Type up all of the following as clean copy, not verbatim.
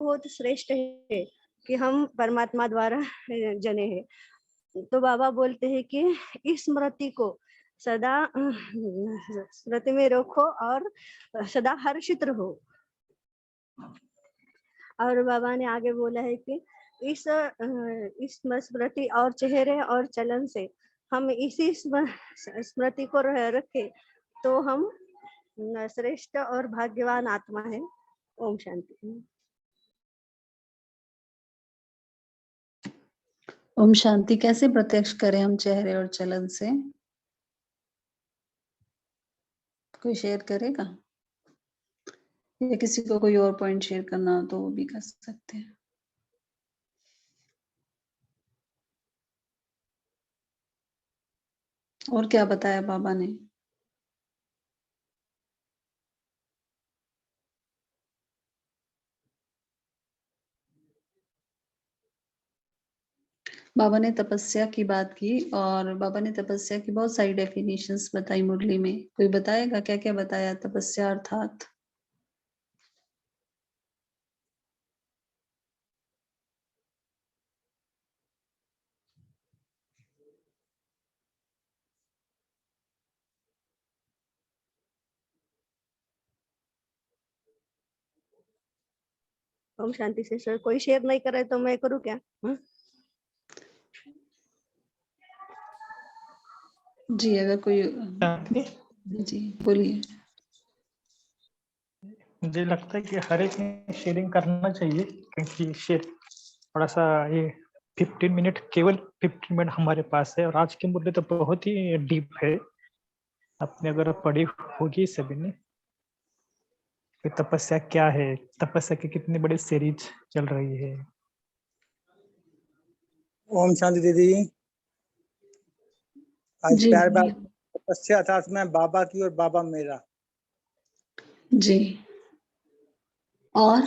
बहुत श्रेष्ठ है कि हम परमात्मा द्वारा जने हैं। तो बाबा बोलते हैं कि इस स्मृति को सदा स्मृति में रखो और सदा हर्षित रहो। और बाबा ने आगे बोला है कि इस स्मृति और चेहरे और चलन से हम इसी स्मृति को रखे तो हम श्रेष्ठ और भाग्यवान आत्मा है। ओम शांति। ओम शांति। कैसे प्रत्यक्ष करें हम चेहरे और चलन से? कोई शेयर करेगा या किसी को कोई और पॉइंट शेयर करना हो तो वो भी कर सकते हैं। और क्या बताया बाबा ने? बाबा ने तपस्या की बात की और बाबा ने तपस्या की बहुत सारी डेफिनेशंस बताई मुरली में। कोई बताएगा क्या क्या बताया तपस्या अर्थात? ओम शांति से सर कोई शेयर नहीं करे तो मैं करूँ क्या? जी अगर कोई जी बोलिए। मुझे लगता है कि हर एक ने शेयरिंग करना चाहिए क्योंकि शेयर थोड़ा सा ये 15 मिनट केवल 15 मिनट हमारे पास है और आज के मुद्दे तो बहुत ही डीप है। आपने अगर पढ़ी होगी सभी ने कि तपस्या क्या है, तपस्या की कितनी बड़ी सीरीज चल रही है। ओम शांति दीदी। आज प्यार बात तपस्या था मैं बाबा की और बाबा मेरा। जी और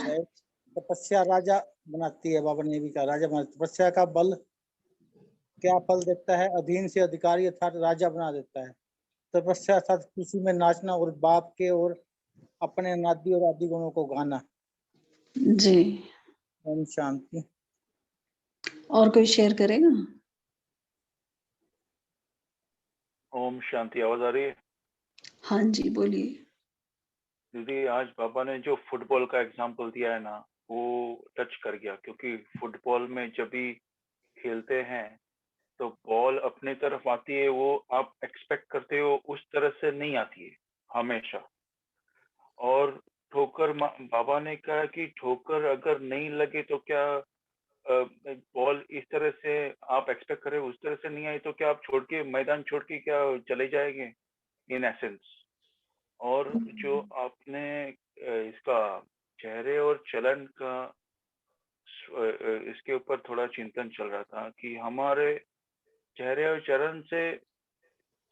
तपस्या राजा बनाती है। बाबा ने भी कहा राजा बनाती। तपस्या का बल क्या फल देता है? अधीन से अधिकारी अर्थात राजा बना देता है। तपस्या अर्थात खुशी में नाचना और बाप के और अपने अनादि और आदि गुणों को गाना। जी ओम शांति। और कोई शेयर करेगा? ओम शांति। आवाज आ रही है? हाँ जी बोलिए। दीदी आज बाबा ने जो फुटबॉल का एग्जाम्पल दिया है ना वो टच कर गया, क्योंकि फुटबॉल में जब भी खेलते हैं तो बॉल अपने तरफ आती है, वो आप एक्सपेक्ट करते हो उस तरह से नहीं आती है हमेशा। और ठोकर, बाबा ने कहा कि ठोकर अगर नहीं लगे तो क्या बॉल इस तरह से आप एक्सपेक्ट करें उस तरह से नहीं आई तो क्या आप छोड़ के मैदान छोड़ के क्या चले जाएंगे इन एसेंस। और जो आपने इसका चेहरे और चलन का इसके ऊपर थोड़ा चिंतन चल रहा था कि हमारे चेहरे और चलन से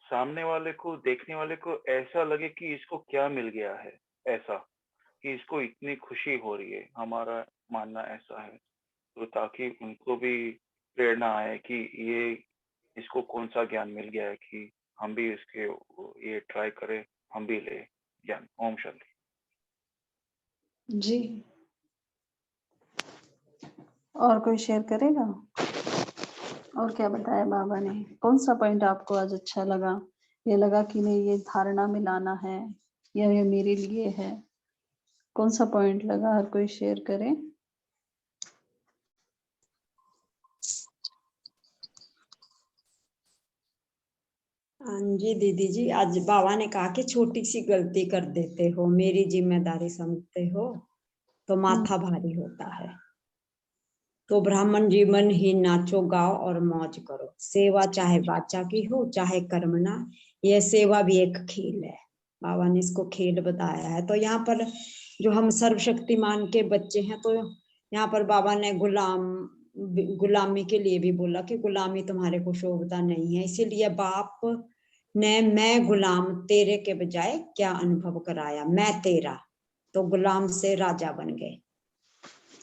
सामने वाले को, देखने वाले को ऐसा लगे कि इसको क्या मिल गया है, ऐसा कि इसको इतनी खुशी हो रही है। हमारा मानना ऐसा है, तो ताकि उनको भी प्रेरणा आए कि ये इसको कौन सा ज्ञान मिल गया है कि हम भी इसके ये ट्राई करें, हम भी ले ज्ञान। ओम शांति। जी और कोई शेयर करेगा? और क्या बताया बाबा ने? कौन सा पॉइंट आपको आज अच्छा लगा? ये लगा कि नहीं ये धारणा में लाना है या ये मेरे लिए है? कौन सा पॉइंट लगा? हर कोई शेयर करे। जी दीदी जी, आज बाबा ने कहा कि छोटी सी गलती कर देते हो, मेरी जिम्मेदारी समझते हो तो माथा भारी होता है। तो ब्राह्मण जीवन ही नाचो गाओ और मौज करो। सेवा चाहे वाचा की हो चाहे कर्मणा, यह सेवा भी एक खेल है। बाबा ने इसको खेल बताया है। तो यहाँ पर जो हम सर्वशक्तिमान के बच्चे हैं, तो यहाँ पर बाबा ने गुलामी के लिए भी बोला कि गुलामी तुम्हारे को शोभता नहीं है। इसीलिए बाप ने मैं गुलाम तेरे के बजाय क्या अनुभव कराया, मैं तेरा। तो गुलाम से राजा बन गए।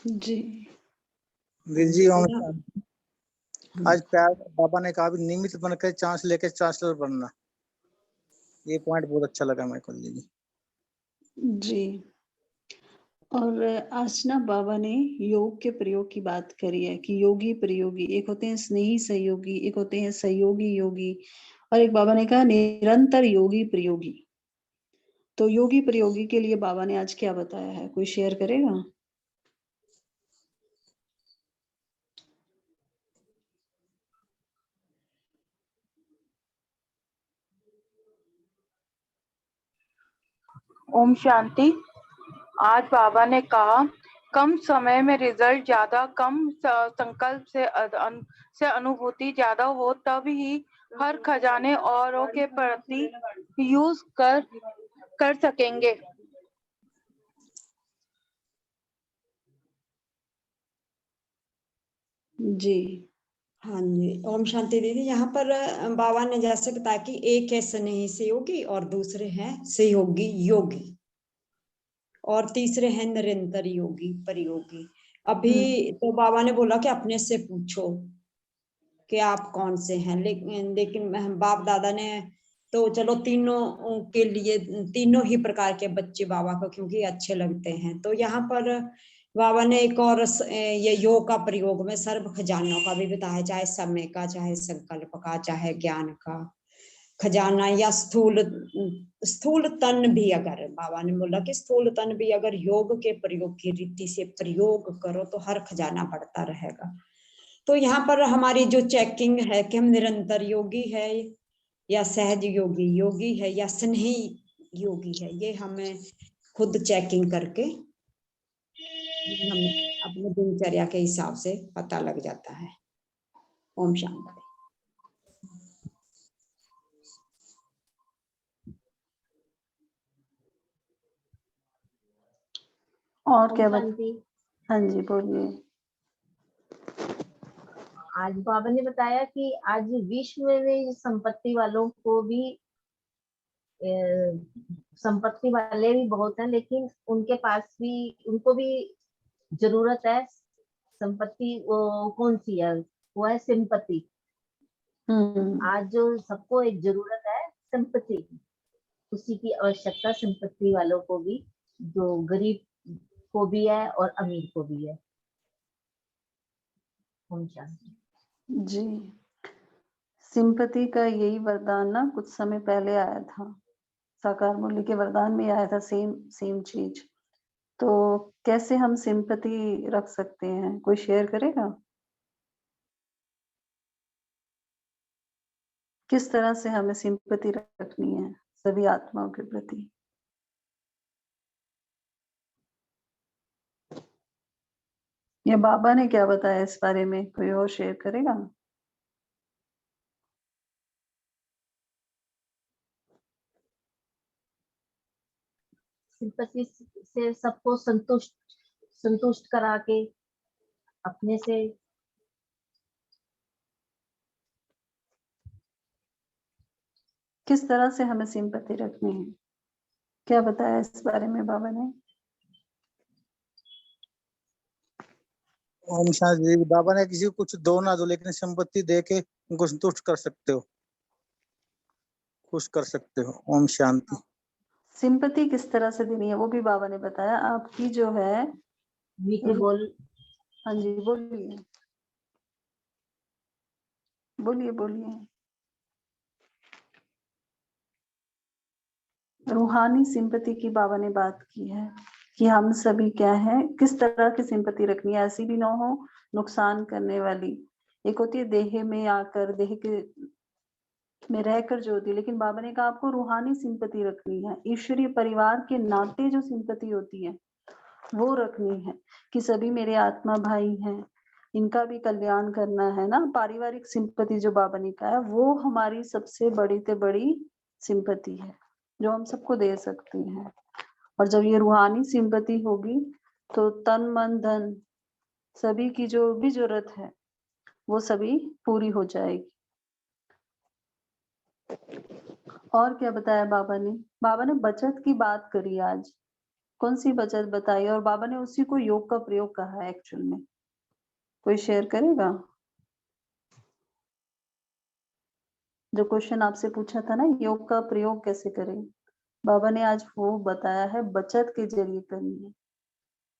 जी जी आज प्यार बाबा ने कहा भी निमित्त बनकर चांस लेके चांसलर बनना। ये पॉइंट बहुत अच्छा लगा मेरे को। जी और आज ना बाबा ने योग के प्रयोग की बात करी है कि योगी प्रयोगी, एक होते हैं स्नेही सहयोगी, एक होते हैं सहयोगी योगी, और एक बाबा ने कहा निरंतर योगी प्रयोगी। तो योगी प्रयोगी के लिए बाबा ने आज क्या बताया है, कोई शेयर करेगा? ओम शांति। आज बाबा ने कहा कम समय में रिजल्ट ज्यादा, कम संकल्प से अनुभूति ज्यादा हो, तब ही हर खजाने औरों के प्रति यूज कर सकेंगे। जी हाँ जी, ओम शांति दीदी। यहाँ पर बाबा ने जैसे बताया कि एक है स्नेही सहयोगी और दूसरे हैं सहयोगी योगी और तीसरे हैं निरंतर योगी प्रयोगी। अभी तो बाबा ने बोला कि अपने से पूछो कि आप कौन से हैं, लेकिन बाप दादा ने तो चलो तीनों के लिए तीनों ही प्रकार के बच्चे बाबा को क्योंकि अच्छे लगते हैं। तो यहाँ पर बाबा ने एक और ये योग का प्रयोग में सर्व खजानों का भी बताया, चाहे समय का, चाहे संकल्प का, चाहे ज्ञान का खजाना, या स्थूल तन भी, अगर बाबा ने बोला कि स्थूल तन भी अगर योग के प्रयोग की रीति से प्रयोग करो तो हर खजाना बढ़ता रहेगा। तो यहाँ पर हमारी जो चेकिंग है कि हम निरंतर योगी है या सहज योगी योगी है या स्नेही योगी है, ये हमें खुद चेकिंग करके हमें अपने दिनचर्या के हिसाब से पता लग जाता है। ओम शांति। और क्या शांति। हाँ जी बोलिए। आज बाबा ने बताया कि आज विश्व में संपत्ति वालों को भी संपत्ति वाले भी बहुत हैं, लेकिन उनके पास भी उनको भी जरूरत है संपत्ति। वो कौन सी है? वो है सिंपत्ति। आज जो सबको एक जरूरत है संपत्ति की, उसी की आवश्यकता संपत्ति वालों को भी, जो गरीब को भी है और अमीर को भी है। ओम शांति। जी, सिंपति का यही वरदान ना कुछ समय पहले आया था, साकार मुरली के वरदान में आया था सेम चीज। तो कैसे हम सिंपति रख सकते हैं, कोई शेयर करेगा? किस तरह से हमें सिंपति रखनी है सभी आत्माओं के प्रति? या बाबा ने क्या बताया इस बारे में, कोई और शेयर करेगा? सिंपत्ति से सबको संतुष्ट करा के अपने से किस तरह से हमें सिंपति रखनी है, क्या बताया इस बारे में बाबा ने? ओम शांति। बाबा ने किसी को कुछ दो ना दो, लेकिन संपत्ति दे के उनको संतुष्ट कर सकते हो, खुश कर सकते हो। ओम शांति। सिंपति किस तरह से देनी है वो भी बाबा ने बताया। आपकी जो है मीठे बोल। हाँ जी बोलिए बोलिए बोलिए। रूहानी सिंपति की बाबा ने बात की है कि हम सभी क्या है, किस तरह की सिंपति रखनी है, ऐसी भी ना हो नुकसान करने वाली। एक होती है देह में आकर, देह के में रहकर जो होती है, लेकिन बाबा ने कहा आपको रूहानी सिंपति रखनी है, ईश्वरीय परिवार के नाते जो सिंपति होती है वो रखनी है कि सभी मेरे आत्मा भाई हैं, इनका भी कल्याण करना है ना। पारिवारिक सिंपति जो बाबा ने कहा है वो हमारी सबसे बड़ी से बड़ी सिंपति है जो हम सबको दे सकते हैं। और जब ये रूहानी सिंपति होगी तो तन मन धन सभी की जो भी जरूरत है वो सभी पूरी हो जाएगी। और क्या बताया बाबा ने? बाबा ने बचत की बात करी आज। कौन सी बचत बताई? और बाबा ने उसी को योग का प्रयोग कहा है एक्चुअल में। कोई शेयर करेगा? जो क्वेश्चन आपसे पूछा था ना, योग का प्रयोग कैसे करें, बाबा ने आज वो बताया है बचत के जरिए करनी है।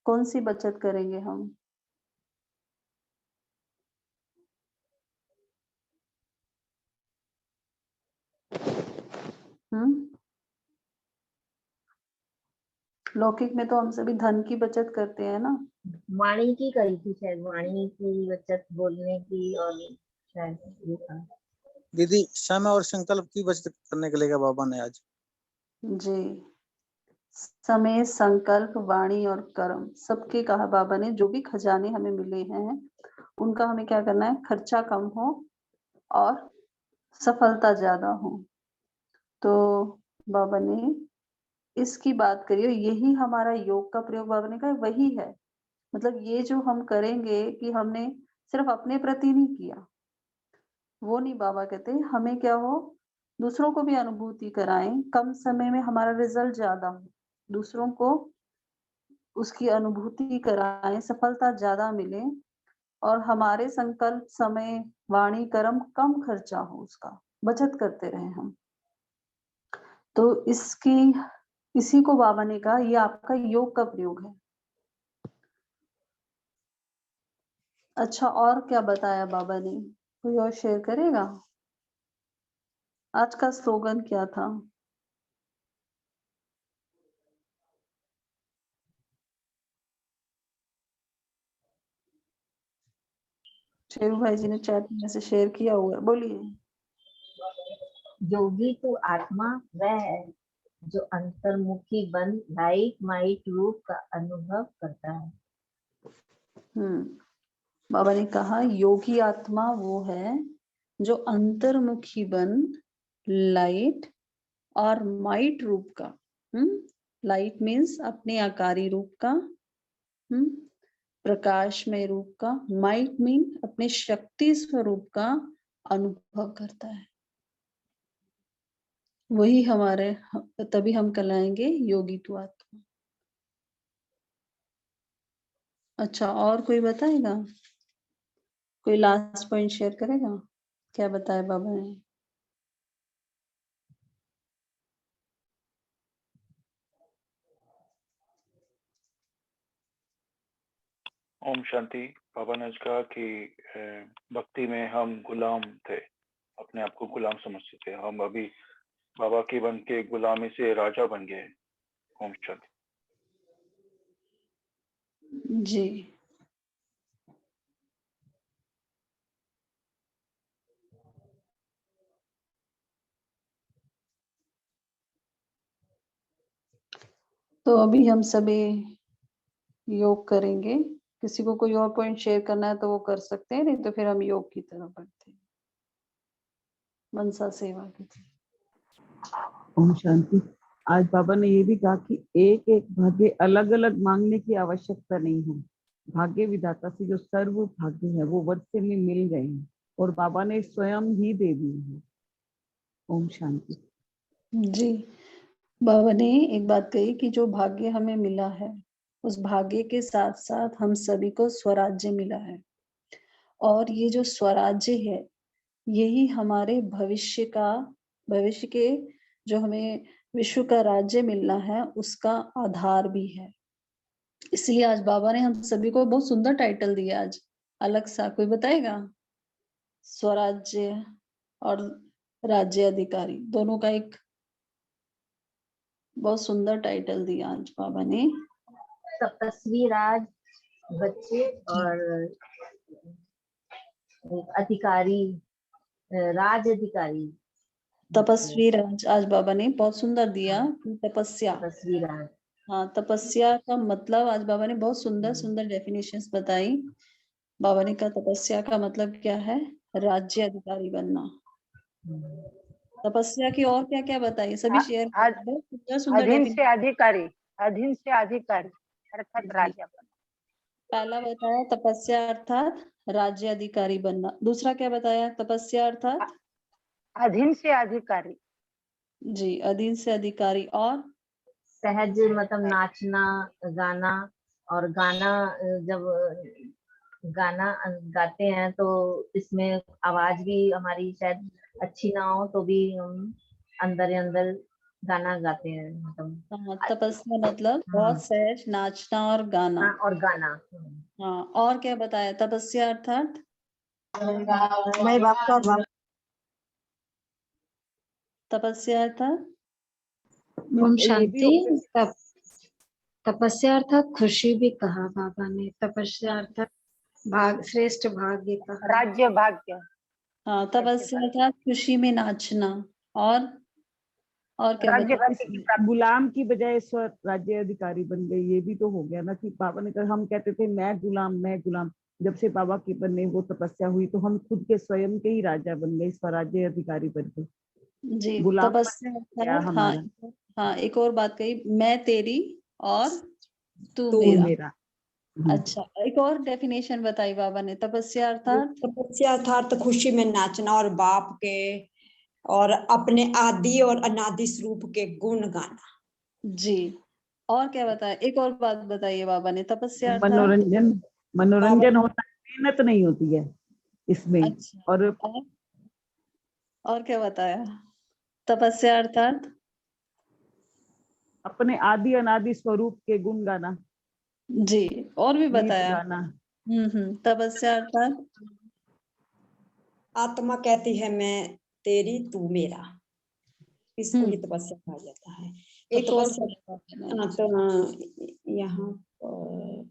कौन सी बचत करेंगे हम? लौकिक में तो हम सभी धन की बचत करते हैं ना। वाणी की करी थी शायद, वाणी की बचत बोलने की, और शायद ये था। दीदी समय और संकल्प की बचत करने के लिए बाबा ने आज। जी, समय, संकल्प, वाणी और कर्म सबके कहा बाबा ने। जो भी खजाने हमें मिले हैं उनका हमें क्या करना है, खर्चा कम हो और सफलता ज्यादा हो। तो बाबा ने इसकी बात करी और यही हमारा योग का प्रयोग बाबा ने कहा वही है। मतलब ये जो हम करेंगे कि हमने सिर्फ अपने प्रति नहीं किया, वो नहीं। बाबा कहते हैं हमें क्या हो, दूसरों को भी अनुभूति कराएं, कम समय में हमारा रिजल्ट ज्यादा हो, दूसरों को उसकी अनुभूति कराएं, सफलता ज्यादा मिले और हमारे संकल्प, समय, वाणी, कर्म कम खर्चा हो, उसका बचत करते रहे हम। तो इसी को बाबा ने कहा ये आपका योग का प्रयोग है। अच्छा, और क्या बताया बाबा ने? कोई और शेयर करेगा? आज का स्लोगन क्या था? शेरू भाई जी ने चैट में से शेयर किया हुआ है, बोलिए। योगी तो आत्मा वह है जो अंतर्मुखी बन लाइट माइट रूप का अनुभव करता है। बाबा ने कहा योगी आत्मा वो है जो अंतर्मुखी बन लाइट और माइट रूप का, लाइट मीन्स अपने आकारी रूप का, प्रकाशमय रूप का, माइट मीन अपने शक्ति स्वरूप का अनुभव करता है। वही हमारे, तभी हम कहलाएंगे योगी तो आत्मा। अच्छा, और कोई बताएगा? कोई लास्ट पॉइंट शेयर करेगा? क्या बताया बाबा ने? ओम शांति। बाबा ने कहा कि भक्ति में हम गुलाम थे, अपने आप को गुलाम समझते थे, हम अभी बाबा की बन के गुलामी से राजा बन गए। ओम शांति। जी, तो अभी हम सभी योग करेंगे। किसी को कोई और पॉइंट शेयर करना है तो वो कर सकते हैं, नहीं तो फिर हम योग की तरफ बढ़ते हैं। मनसा सेवा की। ओम शांति। आज बाबा ने ये भी कहा कि एक एक भाग्य अलग अलग मांगने की आवश्यकता नहीं है। भाग्य विधाता से जो सर्व भाग्य है वो वर्षे में मिल गए हैं और बाबा ने स्वयं ही दे दिए हैं। ओम शांति। जी, बाबा ने एक बात कही कि जो भाग्य हमें मिला है उस भाग्य के साथ साथ हम सभी को स्वराज्य मिला है, और ये जो स्वराज्य है यही हमारे भविष्य के जो हमें विश्व का राज्य मिलना है उसका आधार भी है। इसलिए आज बाबा ने हम सभी को बहुत सुंदर टाइटल दिया आज। अलग सा कोई बताएगा? स्वराज्य और राज्य अधिकारी दोनों का एक बहुत सुंदर टाइटल दिया आज बाबा ने। तपस्वी राज बच्चे और अधिकारी, राज अधिकारी। तपस्वी राज आज बाबा ने बहुत सुंदर दिया कि तपस्या। तपस्वी राज, हाँ, तपस्या का मतलब आज बाबा ने बहुत सुंदर सुंदर डेफिनेशंस बताई। बाबा ने कहा तपस्या का मतलब क्या है? राज्य अधिकारी बनना। तपस्या की और क्या क्या बताइए, सभी शेयर बहुत सुंदर सुंदर अधीन से अधिकारी, अधीन से अधिकारी अर्थात राजा बनना। पहला बताया तपस्या अर्थात राज्य अधिकारी बनना। दूसरा क्या बताया? तपस्या अर्थात अधीन से अधिकारी। जी, अधीन से अधिकारी। और सहज मतलब नाचना गाना, और गाना जब गाना गाते हैं तो इसमें आवाज भी हमारी शायद अच्छी ना हो तो भी हम अंदर ही अंदर गाना गाते हैं मतलब। हाँ, तपस्या मतलब बहुत सहज नाचना और गाना। हाँ, और गाना। हाँ, और क्या बताया तपस्या अर्थात? मैं बाप का बाप। तपस्या अर्थात? ओम ये भी हो शांति। तपस्या अर्थात खुशी भी कहा बाबा ने। तपस्या अर्थात भाग, श्रेष्ठ भाग्य कहा। राज्य भाग्य। हाँ, तपस्या अर्थात खुशी में नाचना। और क्या राज्य बताया? भाग्य की प्राप्ति। गुलाम की बजाय ईश्वर राज्य अधिकारी बन गए। ये भी तो हो गया ना कि बाबा ने कहा, हम कहते थे मैं गुलाम। जब से बाबा की बने वो तपस्या हुई तो हम खुद के स्वयं के ही राजा बन गए, स्वराज्य अधिकारी बन गए। जी, गुलाम तपस्या क्या अर्थात हमारा? हाँ, एक और बात कही, मैं तेरी और तू तू मेरा। मेरा। अच्छा, एक और डेफिनेशन बताई बाबा ने तपस्या अर्थात? तपस्या अर्थात खुशी में नाचना और बाप के और अपने आदि और अनादि स्वरूप के गुण गाना। जी, और क्या बताया? एक और बात बताइए बाबा ने तपस्या अर्थात? मनोरंजन होता है, मेहनत नहीं होती है इसमें। अच्छा, और क्या बताया तपस्या अर्थात? अपने आदि अनादि स्वरूप के गुण गाना। जी, और भी गीत बताया? गाना। तपस्या अर्थात? आत्मा कहती है मैं तेरी तू मेरा, इसको ही तपस्या कहा जाता है। एक तो और तपस्या तो यहाँ पर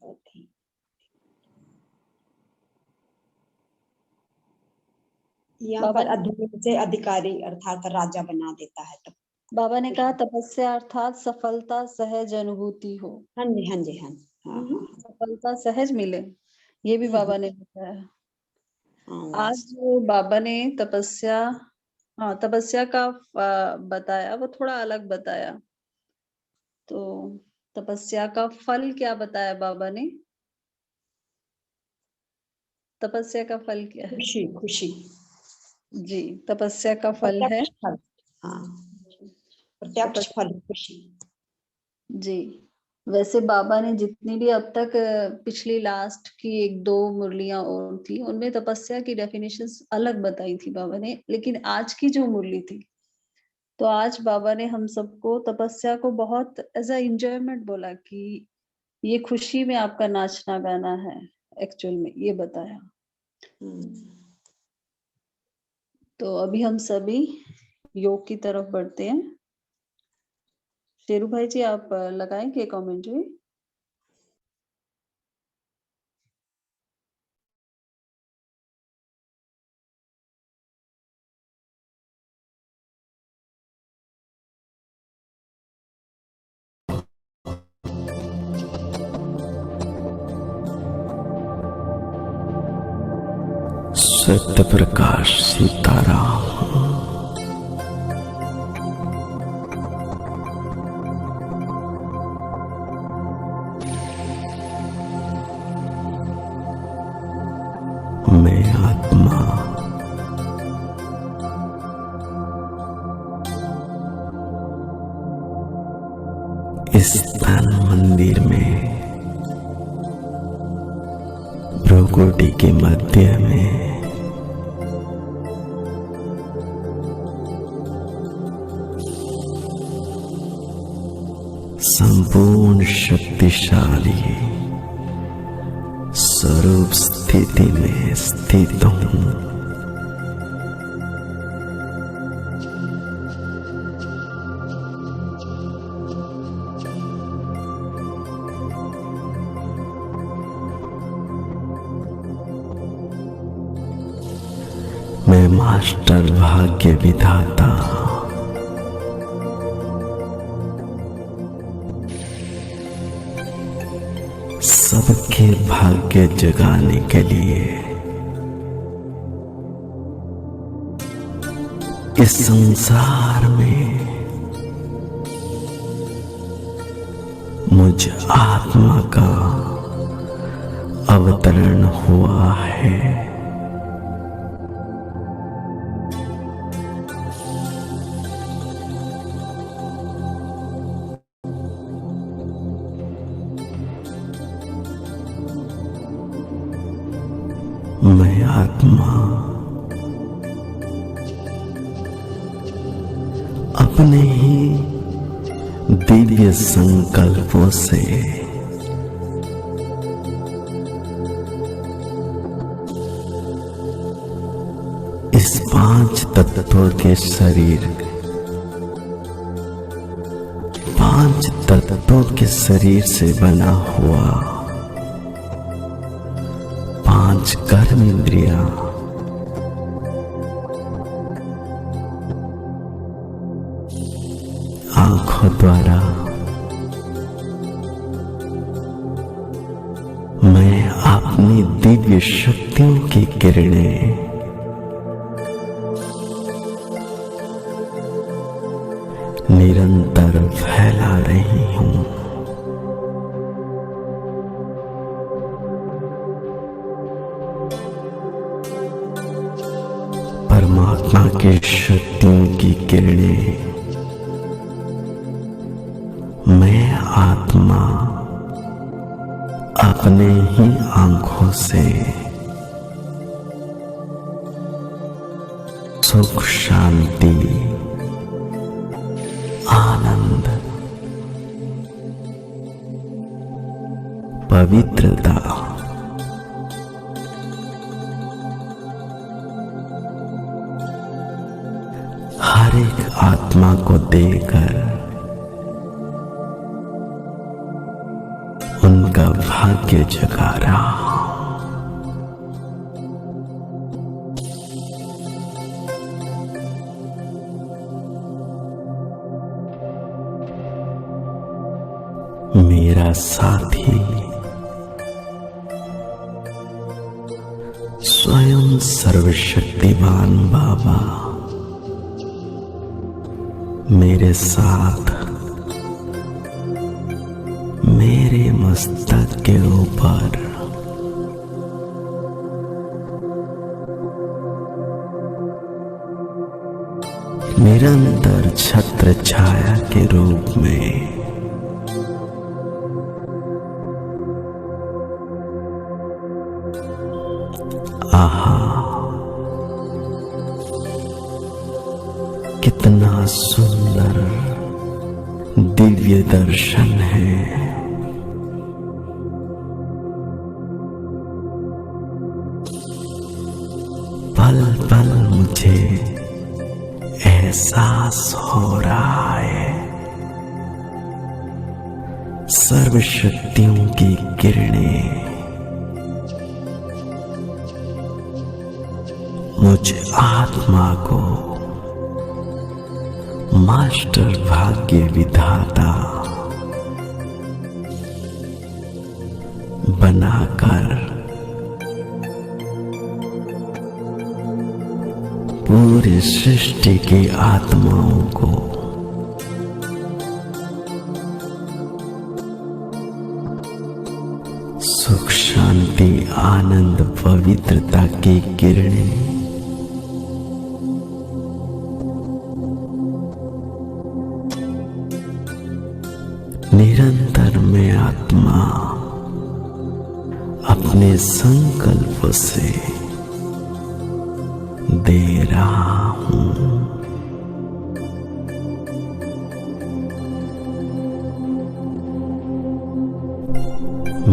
यहाँ पर अधीन से अधिकारी अर्थात राजा बना देता है। तब बाबा ने कहा तपस्या अर्थात सफलता सहज अनुभूति हो। हाँ जी, हाँ जी, हाँ जी। सफलता सहज मिले, ये भी बाबा ने बताया। आज बाबा ने तपस्या का बताया, वो थोड़ा अलग बताया। तो तपस्या का फल क्या बताया बाबा ने? तपस्या का फल क्या है? खुशी। खुशी। जी, तपस्या का फल है प्रत्यक्ष फल खुशी। जी, वैसे बाबा ने जितनी भी अब तक पिछली लास्ट की 1-2 मुरलियां और थी, उनमें तपस्या की डेफिनेशंस अलग बताई थी बाबा ने, लेकिन आज की जो मुरली थी, तो आज बाबा ने हम सबको तपस्या को बहुत एज अ एंजॉयमेंट बोला कि ये खुशी में आपका नाचना गाना है एक्चुअल में, ये बताया। तो अभी हम सभी योग की तरफ बढ़ते हैं। शेरू भाई जी, आप लगाएंगे कमेंट्री? सत्य प्रकाश सीताराम। मैं आत्मा इस तन मंदिर में भ्रुकुटी के मध्य में संपूर्ण शक्तिशाली स्वरूप स्थिति में स्थित हूं। मैं मास्टर भाग्य विधाता सबके भाग्य जगाने के लिए इस संसार में मुझ आत्मा का अवतरण हुआ है। मैं आत्मा अपने ही दिव्य संकल्पों से इस 5 तत्वों के शरीर, 5 तत्वों के शरीर से बना हुआ 5 कर्म इंद्रियां आंखों द्वारा मैं अपनी दिव्य शक्तियों की किरणें निरंतर फैला रही हूं। परमात्मा की शक्तियों की किरणें मैं आत्मा अपने ही आंखों से सुख, शांति, आनंद, पवित्रता, हर एक आत्मा को देकर उनका भाग्य जगा रहा हूं। मेरा साथी स्वयं सर्वशक्तिमान बाबा मेरे साथ मेरे मस्तक के ऊपर निरंतर छत्र छाया के रूप में आहा, कितना सुंदर दिव्य दर्शन है। पल पल मुझे एहसास हो रहा है सर्वशक्तियों की किरणें मुझ आत्मा को मास्टर भाग्य विधाता बनाकर पूरी सृष्टि की आत्माओं को सुख, शांति, आनंद, पवित्रता की किरणें निरंतर मैं आत्मा अपने संकल्प से दे रहा हूं।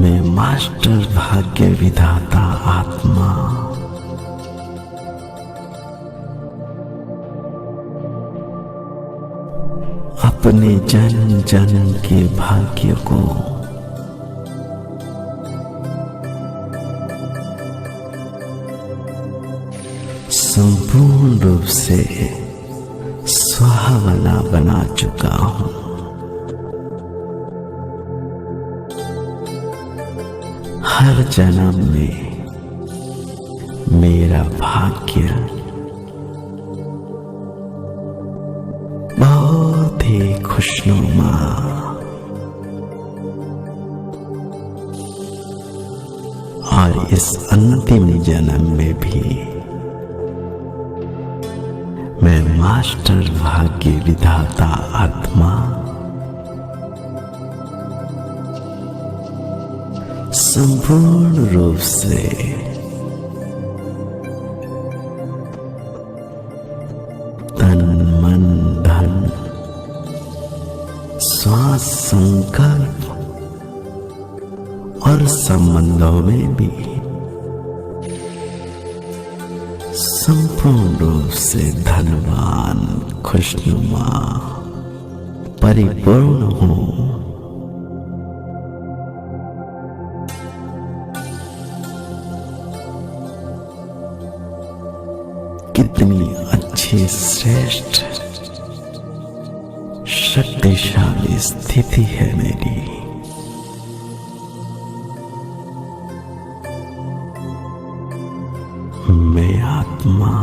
मैं मास्टर भाग्य विधाता आत्मा अपने जन्म जन्म के भाग्य को संपूर्ण रूप से सुहावना बना चुका हूं। हर जन्म में मेरा भाग्य बहुत ही खुशनुमा और इस अंतिम जन्म में भी मैं मास्टर भाग्य विधाता आत्मा संपूर्ण रूप से तन, मन, धन, स्वास्थ्य संकल्प और संबंधों में भी संपूर्ण रूप से धनवान, खुशनुमा, परिपूर्ण हूं। कितनी अच्छी, श्रेष्ठ, शक्तिशाली स्थिति है मेरी। मैं आत्मा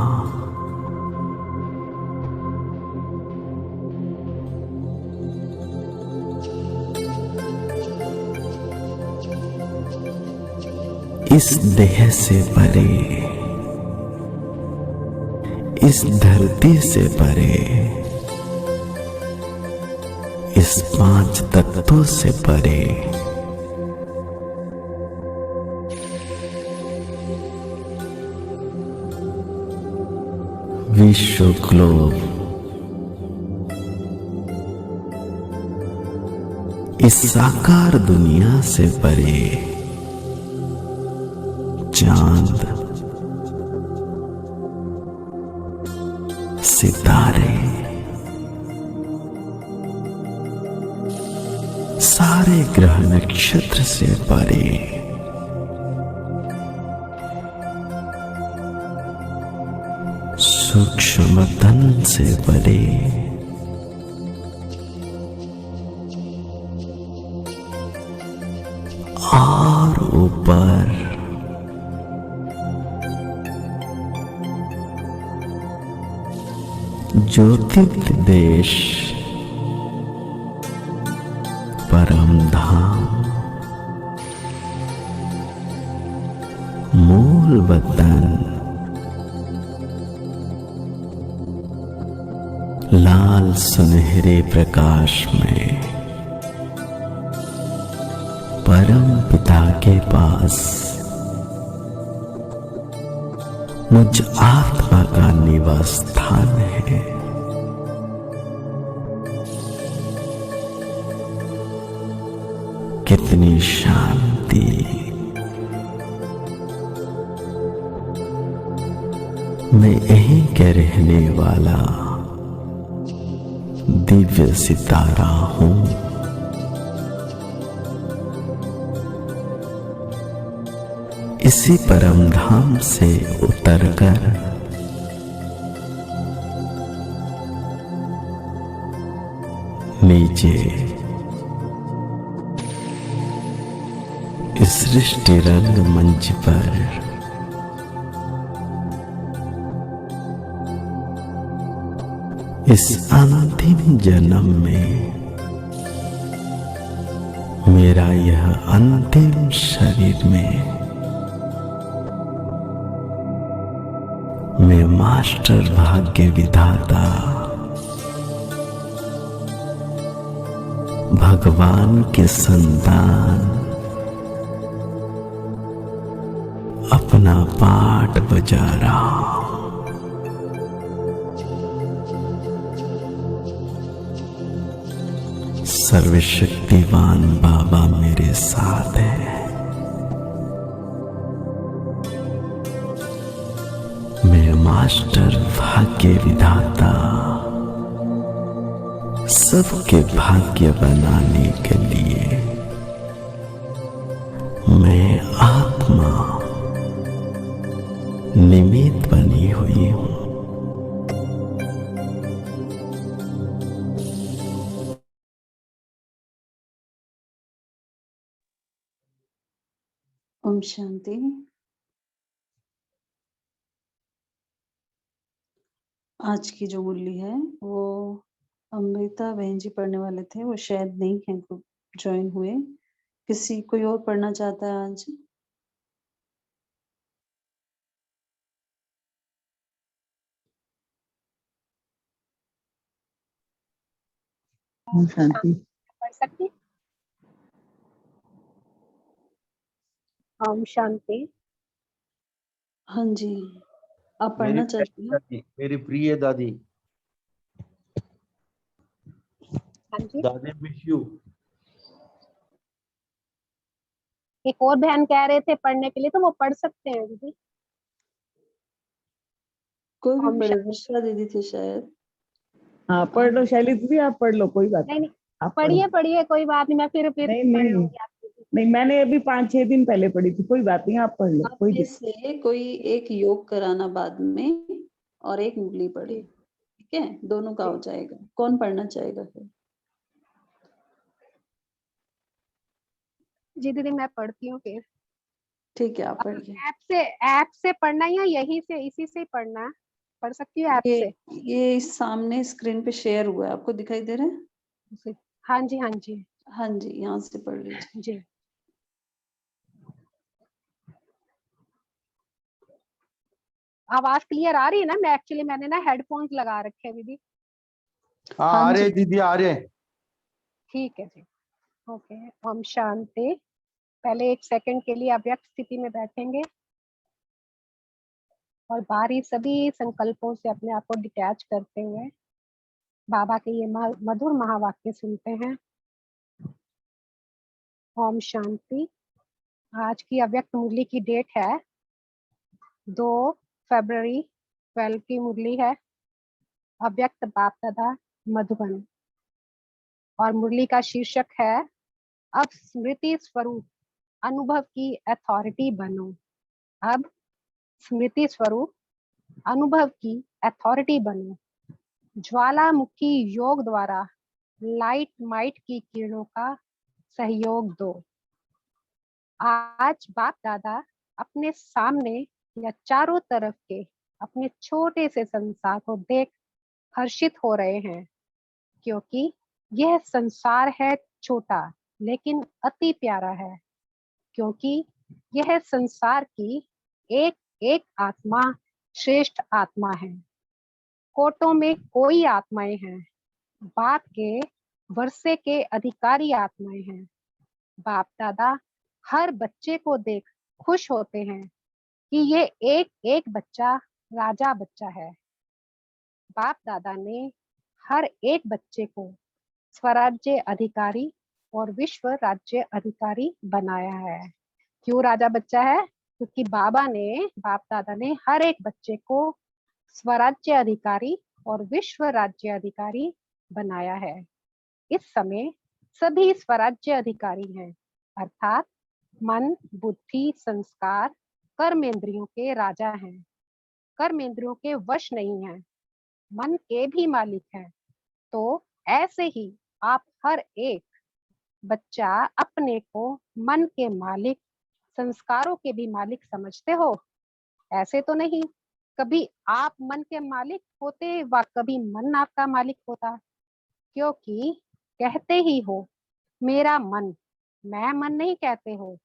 इस देह से परे, इस धरती से परे, इस 5 तत्वों से परे, विश्व ग्लोब इस साकार दुनिया से परे, चांद, सितारे, सारे ग्रह नक्षत्र से परे, सूक्ष्म तन से परे, और ऊपर ज्योतिर्मय देश, परम धाम, मूल वतन, लाल सुनहरे प्रकाश में परम पिता के पास मुझ आत्मा का निवास स्थान है। कितनी शांति, मैं यहीं के रहने वाला दिव्य सितारा हूं। इसी परम धाम से उतरकर नीचे इस सृष्टि रंग मंच पर इस अंतिम जन्म में मेरा यह अंतिम शरीर में मैं मास्टर भाग्य विधाता भगवान के संतान अपना पाठ बजा रहा हूं। सर्वशक्तिवान बाबा मेरे साथ है। मैं मास्टर भाग्य विधाता सबके भाग्य बनाने के लिए मैं आत्मा निमित्त बनी हुई हूं। ओम शांति। आज की जो मुरली है वो अमृता बहन जी पढ़ने वाले थे, वो शायद नहीं है ग्रुप ज्वाइन हुए। किसी कोई और पढ़ना चाहता है आज? ओम शांति। पढ़ सकती? ओम शांति। हाँ जी, आप पढ़ना चाहती हो? मेरी प्रिय दादी। हाँ जी। दादी मिस यू। एक और बहन कह रहे थे पढ़ने के लिए, तो वो पढ़ सकते हैं दीदी। कोई भी ओम पढ़े, शांति। वर्षा दीदी थे शायद। हाँ पढ़ लो शैली दीदी, आप पढ़ लो, कोई बात नहीं नहीं, नहीं, आप पढ़ो। पढ़िए पढ़िए, कोई बात नहीं, मैं फिर नहीं पढ़ नहीं लूंगी आपकी। नहीं, मैंने अभी 5-6 दिन पहले पढ़ी थी, कोई बात नहीं, आप पढ़ लो, आप कोई में दिक्कत। से कोई एक योग कराना बाद में और एक मुरली पढ़े, जी ठीक है, दोनों का जी हो जाएगा। कौन पढ़ना चाहेगा फिर? जी दीदी, मैं पढ़ती हूँ फिर। ठीक है, आप पढ़िए। ऐप से पढ़ना या यही से, इसी से ही पढ़ना है? पढ़ सकती हूँ ऐप ये से? ये सामने स्क्रीन पे शेयर हुआ है, आपको दिखाई दे रहा है? हाँ जी हाँ जी हाँ जी, यहाँ से पढ़ लीजिए। जी। आवाज क्लियर आ रही है ना? मैं एक्चुअली मैंने ना हेडफोन्स लगा रखे हैं दीदी। हाँ हाँ आ जी। रहे दीदी, आ रहे। ठीक है जी, ओके। ओम शांति। पहले 1 सेकंड के लिए अव्यक्त स्थिति में बैठेंगे और बाहरी सभी संकल्पों से अपने आप को डिटैच करते हुए बाबा के ये मधुर महावाक्य सुनते हैं। ओम शांति। आज की अव्यक्त मुरली की डेट है 2 फरवरी 12 की मुरली है, अव्यक्त बाप दादा मधुबन, और मुरली का शीर्षक है अब स्मृति स्वरूप अनुभव की अथॉरिटी बनो। अब स्मृति स्वरूप अनुभव की अथॉरिटी बनो। ज्वालामुखी योग द्वारा लाइट माइट की किरणों का सहयोग दो। आज बाप दादा अपने सामने या चारों तरफ के अपने छोटे से संसार को देख हर्षित हो रहे हैं, क्योंकि यह संसार है छोटा लेकिन अति प्यारा है, क्योंकि यह संसार की एक एक आत्मा श्रेष्ठ आत्मा है। कोटों में कोई आत्माएं हैं, बाप के वर्षे के अधिकारी आत्माएं हैं। बाप दादा हर बच्चे को देख खुश होते हैं कि ये एक एक बच्चा राजा बच्चा है। बाप दादा ने हर एक बच्चे को स्वराज्य अधिकारी और विश्व राज्य अधिकारी बनाया है। क्यों राजा बच्चा है? क्योंकि बाप दादा ने हर एक बच्चे को स्वराज्य अधिकारी और विश्व राज्य अधिकारी बनाया है। इस समय सभी स्वराज्य अधिकारी हैं, अर्थात मन, बुद्धि, संस्कार, कर्मेंद्रियों के राजा हैं। कर्मेंद्रियों के वश नहीं हैं, मन के भी मालिक हैं। तो ऐसे ही आप हर एक बच्चा अपने को मन के मालिक, संस्कारों के भी मालिक समझते हो? ऐसे तो नहीं, कभी आप मन के मालिक होते व कभी मन आपका मालिक होता, क्योंकि कहते ही हो मेरा मन, मैं मन नहीं कहते हो,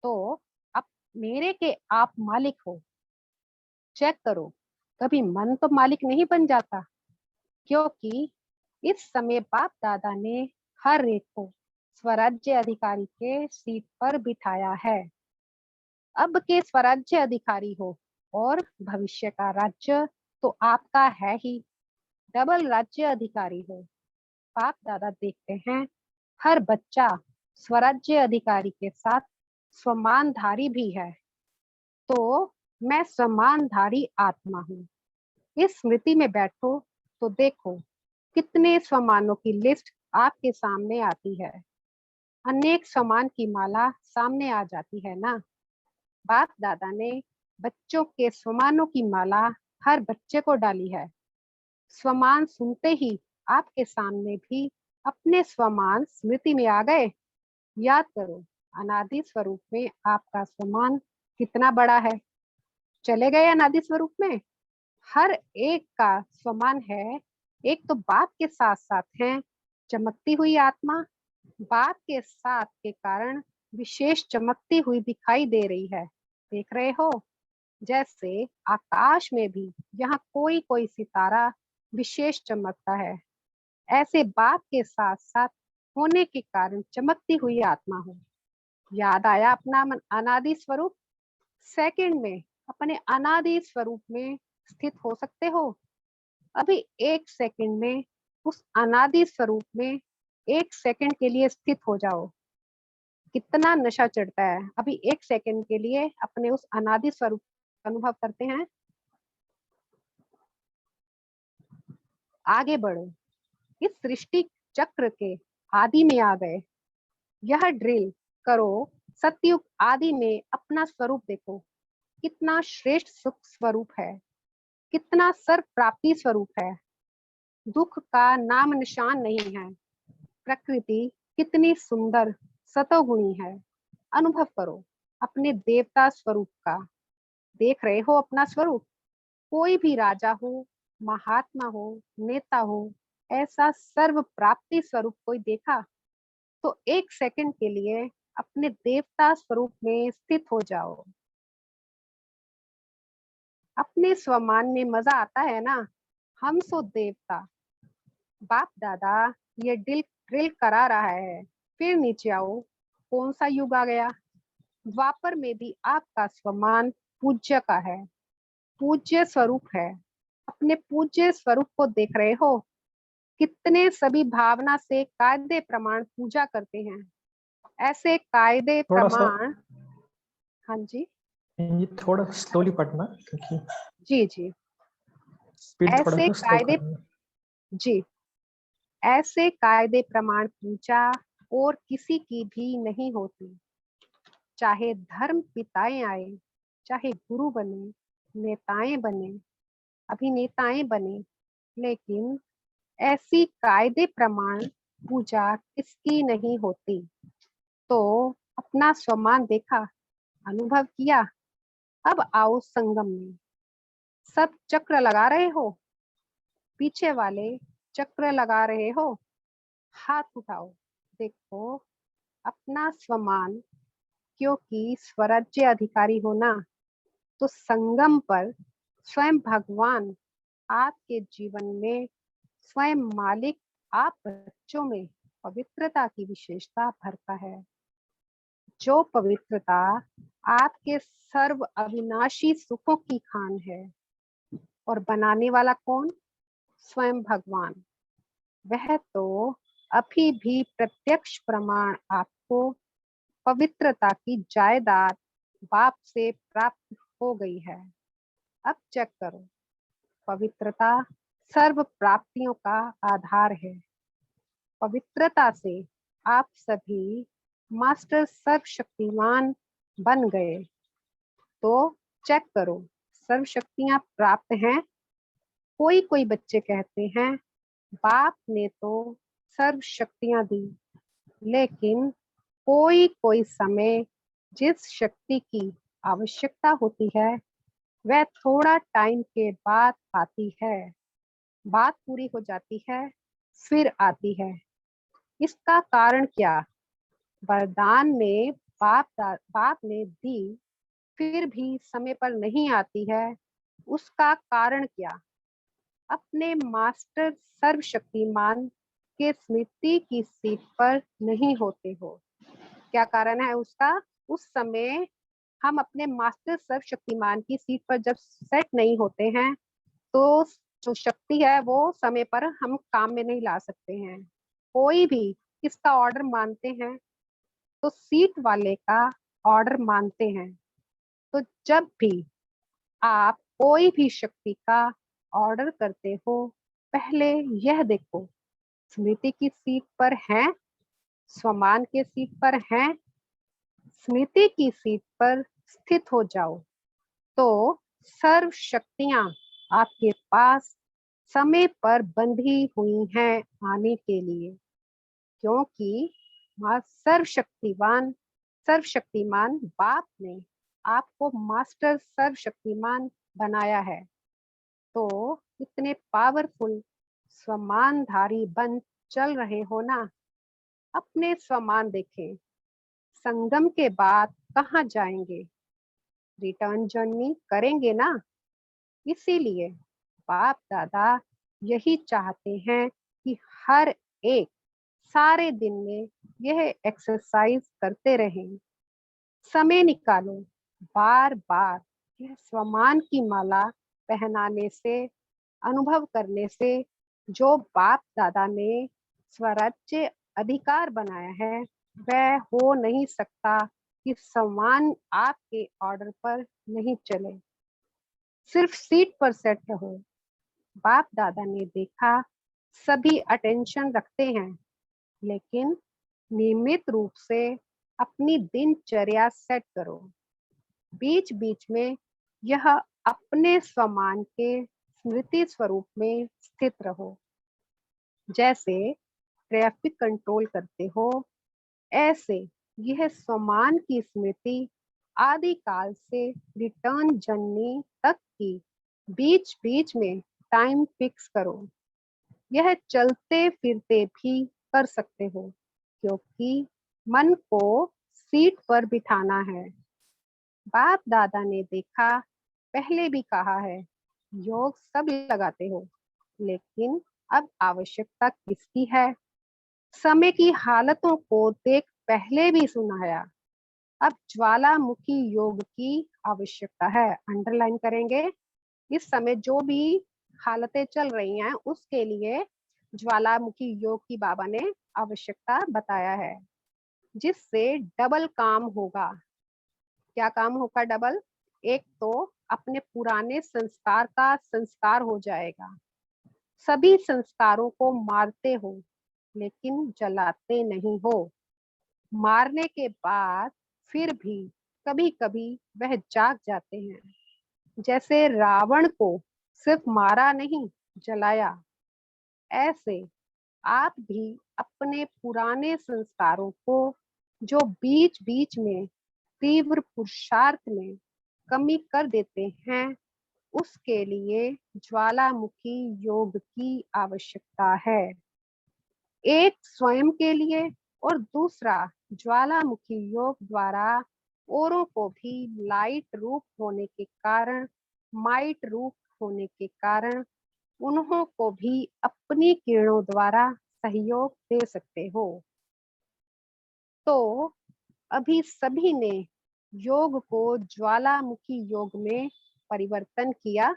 तो अब मेरे के आप मालिक हो। चेक करो, कभी मन तो मालिक नहीं बन जाता, क्योंकि इस समय बाप दादा ने हर एक को स्वराज्य अधिकारी के सीट पर बिठाया है। अब के स्वराज्य अधिकारी हो और भविष्य का राज्य तो आपका है ही, डबल राज्य अधिकारी हो। बाप दादा देखते हैं हर बच्चा स्वराज्य अधिकारी के साथ स्वमानधारी भी है, तो मैं स्वमानधारी आत्मा हूँ। इस स्मृति में बैठो तो देखो कितने स्वमानों की लिस्ट आपके सामने आती है। अनेक स्वमान की माला सामने आ जाती है ना। बाप दादा ने बच्चों के स्वमानों की माला हर बच्चे को डाली है। स्वमान सुनते ही आपके सामने भी अपने स्वमान स्मृति में आ गए। याद करो, अनादि स्वरूप में आपका स्वमान कितना बड़ा है। चले गए अनादि स्वरूप में? हर एक का स्वमान है। एक तो बाप के साथ साथ है चमकती हुई आत्मा, बाप के साथ के कारण विशेष चमकती हुई दिखाई दे रही है। देख रहे हो, जैसे आकाश में भी यहाँ कोई कोई सितारा विशेष चमकता है, ऐसे बाप के साथ साथ होने के कारण चमकती हुई आत्मा हो। याद आया अपना अनादि स्वरूप? सेकंड में अपने अनादि स्वरूप में स्थित हो सकते हो। अभी 1 सेकंड में उस अनादि स्वरूप में 1 सेकंड के लिए स्थित हो जाओ। कितना नशा चढ़ता है। अभी 1 सेकंड के लिए अपने उस अनादि स्वरूप का अनुभव करते हैं। आगे बढ़ो, इस सृष्टि चक्र के आदि में आ गए। यह ड्रिल करो, सतयुग आदि में अपना स्वरूप देखो, कितना श्रेष्ठ सुख स्वरूप है, कितना सर्व प्राप्ति स्वरूप है। दुख का नाम निशान नहीं है। प्रकृति कितनी सुंदर सतोगुणी है। अनुभव करो अपने देवता स्वरूप का। देख रहे हो अपना स्वरूप? कोई भी राजा हो, महात्मा हो, नेता हो, ऐसा सर्व प्राप्ति स्वरूप कोई देखा? तो 1 सेकंड के लिए अपने देवता स्वरूप में स्थित हो जाओ। अपने स्वमान में मजा आता है ना? हम सो देवता। बाप दादा ये ड्रिल करा रहा है। फिर नीचे आओ, कौन सा युग आ गया? द्वापर में भी आपका स्वमान पूज्य का है, पूज्य स्वरूप है। अपने पूज्य स्वरूप को देख रहे हो? कितने सभी भावना से कायदे प्रमाण पूजा करते हैं। ऐसे कायदे थोड़ा सा प्रमाण, हाँ जी ये थोड़ा स्लोली पढ़ना, क्योंकि जी जी, स्पीड थोड़ा ऐसे सा स्लो कायदे करना। जी, ऐसे कायदे प्रमाण पूजा और किसी की भी नहीं होती। चाहे धर्म पिताएं आए, चाहे गुरु बने, नेताएं बने, अभिनेताएं बने, लेकिन ऐसी कायदे प्रमाण पूजा किसकी नहीं होती। तो अपना स्वमान देखा, अनुभव किया। अब आओ संगम में। सब चक्र लगा रहे हो? पीछे वाले चक्र लगा रहे हो? हाथ उठाओ, देखो अपना स्वमान। क्योंकि स्वराज्य अधिकारी हो ना, तो संगम पर स्वयं भगवान आपके जीवन में स्वयं मालिक आप बच्चों में पवित्रता की विशेषता भरता है। जो पवित्रता आपके सर्व अविनाशी सुखों की खान है। और बनाने वाला कौन? स्वयं भगवान। वह तो अभी भी प्रत्यक्ष प्रमाण आपको पवित्रता की जायदाद बाप से प्राप्त हो गई है। अब चेक करो, पवित्रता सर्व प्राप्तियों का आधार है। पवित्रता से आप सभी मास्टर सर्वशक्तिमान बन गए। तो चेक करो, सर्व शक्तियां प्राप्त हैं। कोई कोई बच्चे कहते हैं बाप ने तो सर्व शक्तियां दी, लेकिन कोई कोई समय जिस शक्ति की आवश्यकता होती है वह थोड़ा टाइम के बाद आती है। बात पूरी हो जाती है, फिर आती है। इसका कारण क्या? वरदान में बाप ने दी, फिर भी समय पर नहीं आती है। उसका कारण क्या? अपने मास्टर सर्वशक्तिमान के स्मृति की सीट पर नहीं होते हो। क्या कारण है उसका? उस समय हम अपने मास्टर सर्वशक्तिमान की सीट पर जब सेट नहीं होते हैं, तो जो शक्ति है वो समय पर हम काम में नहीं ला सकते हैं। कोई भी किसका ऑर्डर मानते हैं? तो सीट वाले का ऑर्डर मानते हैं। तो जब भी आप कोई भी शक्ति का ऑर्डर करते हो, पहले यह देखो स्मृति की सीट पर हैं, स्वमान के सीट पर हैं। स्मृति की सीट पर स्थित हो जाओ, तो सर्व शक्तियां आपके पास समय पर बंधी हुई हैं आने के लिए। क्योंकि सर्वशक्तिमान बाप ने आपको मास्टर सर्वशक्तिमान बनाया है। तो इतने पावरफुल स्वमानधारी बन चल रहे हो ना। अपने स्वमान देखें। संगम के बाद कहाँ जाएंगे? रिटर्न जर्नी करेंगे ना। इसीलिए बाप दादा यही चाहते हैं कि हर एक सारे दिन में यह एक्सरसाइज करते रहें। समय निकालो, बार बार यह स्वमान की माला पहनाने से, अनुभव करने से जो बाप दादा ने स्वराज्य अधिकार बनाया है वह हो नहीं सकता कि सामान आपके ऑर्डर पर नहीं चले। सिर्फ सीट पर सेट रहो। बाप दादा ने देखा सभी अटेंशन रखते हैं, लेकिन नियमित रूप से अपनी दिनचर्या सेट करो। बीच बीच में यह अपने स्वमान के स्मृति स्वरूप में स्थित रहो। जैसे ट्रैफिक कंट्रोल करते हो, ऐसे यह स्वमान की स्मृति आदि काल से रिटर्न जर्नी तक की बीच बीच में टाइम फिक्स करो। यह चलते फिरते भी कर सकते हो, क्योंकि मन को सीट पर बिठाना है। बाप दादा ने देखा, पहले भी कहा है, योग सब लगाते हो, लेकिन अब आवश्यकता किसकी है? समय की हालतों को देख पहले भी सुनाया। अब ज्वालामुखी योग की आवश्यकता है। अंडरलाइन करेंगे। इस समय जो भी हालतें चल रही हैं उसके लिए ज्वालामुखी योग की बाबा ने आवश्यकता बताया है, जिससे डबल काम होगा। क्या काम होगा डबल? एक तो अपने पुराने संस्कार का संस्कार हो जाएगा। सभी संस्कारों को मारते हो लेकिन जलाते नहीं हो। मारने के बाद फिर भी कभी कभी वह जाग जाते हैं। जैसे रावण को सिर्फ मारा नहीं, जलाया। ऐसे आप भी अपने पुराने संस्कारों को जो बीच बीच में तीव्र पुरुषार्थ में कमी कर देते हैं, उसके लिए ज्वालामुखी योग की आवश्यकता है। एक स्वयं के लिए और दूसरा ज्वालामुखी योग द्वारा औरों को भी लाइट रूप होने के कारण, माइट रूप होने के कारण उन्हों को भी अपनी किरणों द्वारा सहयोग दे सकते हो। तो अभी सभी ने योग को ज्वालामुखी योग में परिवर्तन किया।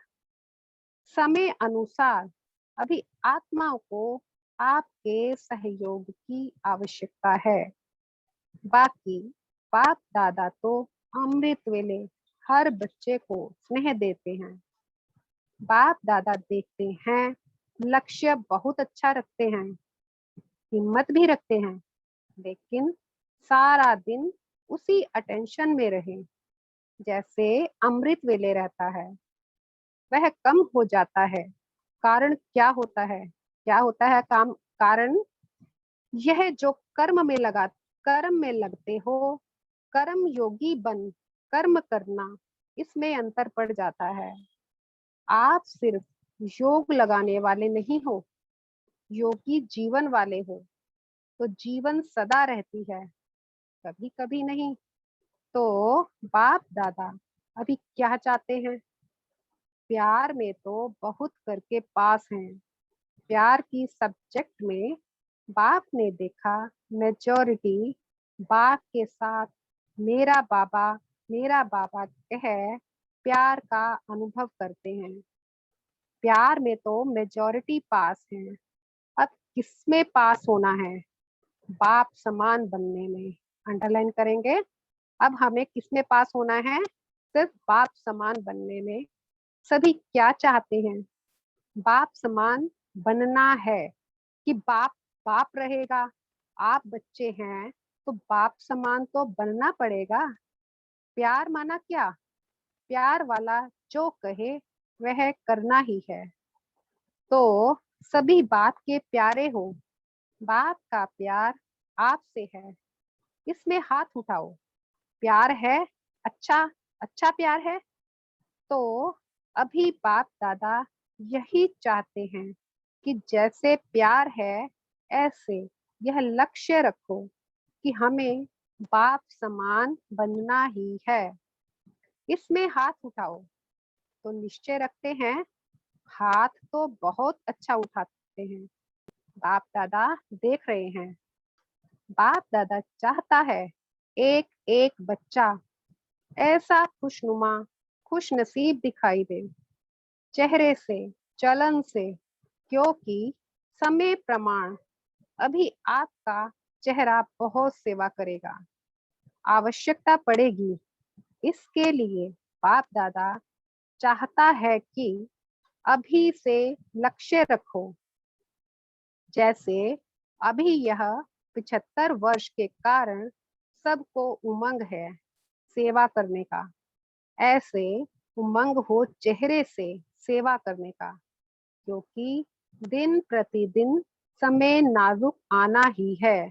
समय अनुसार अभी आत्माओं को आपके सहयोग की आवश्यकता है। बाकी बाप दादा तो अमृत वेले हर बच्चे को स्नेह देते हैं। बाप दादा देखते हैं, लक्ष्य बहुत अच्छा रखते हैं, हिम्मत भी रखते हैं, लेकिन सारा दिन उसी अटेंशन में रहे जैसे अमृत वेले रहता है, वह कम हो जाता है। कारण क्या होता है? क्या होता है कारण? यह जो कर्म में लगते हो, कर्म योगी बन कर्म करना, इसमें अंतर पड़ जाता है। आप सिर्फ योग लगाने वाले नहीं हो, योगी जीवन वाले हो। तो जीवन सदा रहती है, कभी कभी नहीं। तो बाप दादा अभी क्या चाहते हैं? प्यार में तो बहुत करके पास हैं। प्यार की सब्जेक्ट में बाप ने देखा मेजॉरिटी बाप के साथ मेरा बाबा कह प्यार का अनुभव करते हैं। प्यार में तो मेजॉरिटी पास है। अब किसमें पास होना है? बाप समान बनने में। अंडरलाइन करेंगे। अब हमें किसमें पास होना है? सिर्फ बाप समान बनने में। सभी क्या चाहते हैं? बाप समान बनना है कि बाप बाप रहेगा। आप बच्चे हैं तो बाप समान तो बनना पड़ेगा। प्यार माना क्या? प्यार वाला जो कहे वह करना ही है। तो सभी बाप के प्यारे हो। बाप का प्यार आपसे है, इसमें हाथ उठाओ। प्यार है, अच्छा प्यार है। तो अभी बाप दादा यही चाहते हैं कि जैसे प्यार है, ऐसे यह लक्ष्य रखो कि हमें बाप समान बनना ही है। इसमें हाथ उठाओ। तो निश्चय रखते हैं, हाथ तो बहुत अच्छा उठाते हैं। बाप दादा देख रहे हैं। बाप दादा चाहता है एक एक बच्चा ऐसा खुशनुमा, खुश नसीब दिखाई दे, चेहरे से, चलन से, क्योंकि समय प्रमाण अभी आपका चेहरा बहुत सेवा करेगा। आवश्यकता पड़ेगी, इसके लिए बाप दादा चाहता है कि अभी से लक्ष्य रखो। जैसे अभी यह 75 वर्ष के कारण सबको उमंग है सेवा करने का, ऐसे उमंग हो चेहरे से सेवा करने का, क्योंकि दिन प्रतिदिन समय नाजुक आना ही है।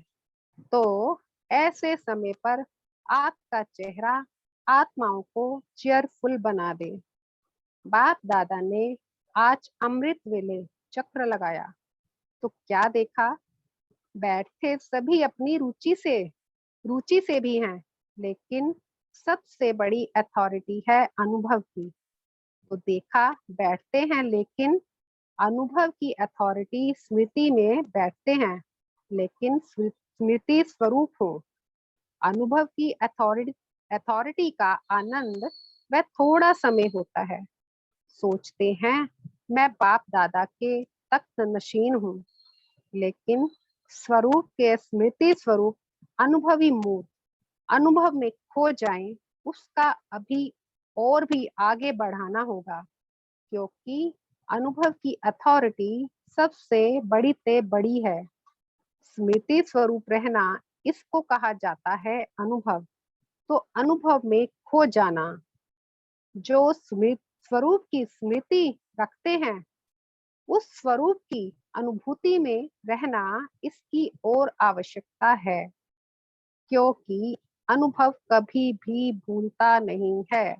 तो ऐसे समय पर आपका चेहरा आत्माओं को चेयरफुल बना दे। बाप दादा ने आज अमृत वेले चक्र लगाया तो क्या देखा? बैठे सभी अपनी रुचि से भी हैं, लेकिन सबसे बड़ी अथॉरिटी है अनुभव की। तो देखा बैठते हैं, लेकिन अनुभव की अथॉरिटी स्मृति में बैठते हैं, लेकिन स्मृति स्वरूप हो। अनुभव की अथॉरिटी का आनंद वह थोड़ा समय होता है। सोचते हैं मैं बाप दादा के तख्त नशीन हूँ, लेकिन स्वरूप के स्मृति स्वरूप अनुभवी मूर्त अनुभव में खो जाएं, उसका अभी और भी आगे बढ़ाना होगा, क्योंकि अनुभव की अथॉरिटी सबसे बड़ी से बड़ी है। स्मृति स्वरूप रहना इसको कहा जाता है अनुभव। तो अनुभव में खो जाना, जो स्वरूप की स्मृति रखते हैं, उस स्वरूप की अनुभूति में रहना इसकी और आवश्यकता है, क्योंकि अनुभव कभी भी भूलता नहीं है।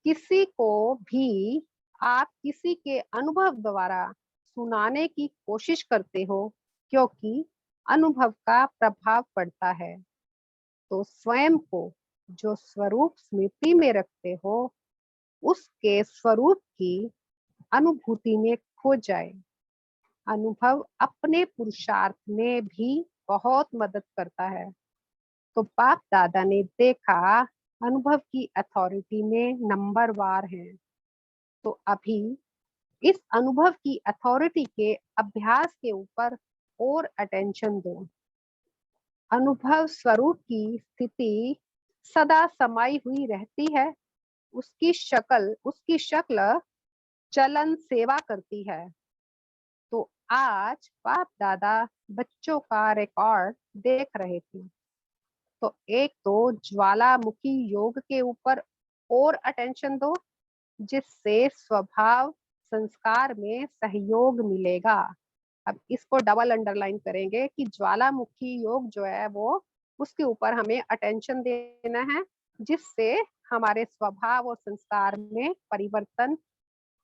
किसी को भी आप किसी के अनुभव द्वारा सुनाने की कोशिश करते हो, क्योंकि अनुभव का प्रभाव पड़ता है। तो स्वयं को जो स्वरूप स्मृति में रखते हो, उसके स्वरूप की अनुभूति में खो जाए। अनुभव अपने पुरुषार्थ में भी बहुत मदद करता है। तो बाप दादा ने देखा अनुभव की अथॉरिटी में नंबरवार है। तो अभी इस अनुभव की अथॉरिटी के अभ्यास के ऊपर और अटेंशन दो। अनुभव स्वरूप की स्थिति सदा समाई हुई रहती है। उसकी शक्ल चलन सेवा करती है। तो आज बाप दादा बच्चों का रिकॉर्ड देख रहे थे। तो एक तो ज्वालामुखी योग के ऊपर और अटेंशन दो, जिससे स्वभाव संस्कार में सहयोग मिलेगा। अब इसको डबल अंडरलाइन करेंगे कि ज्वालामुखी योग जो है वो उसके ऊपर हमें अटेंशन देना है, जिससे हमारे स्वभाव और संस्कार में परिवर्तन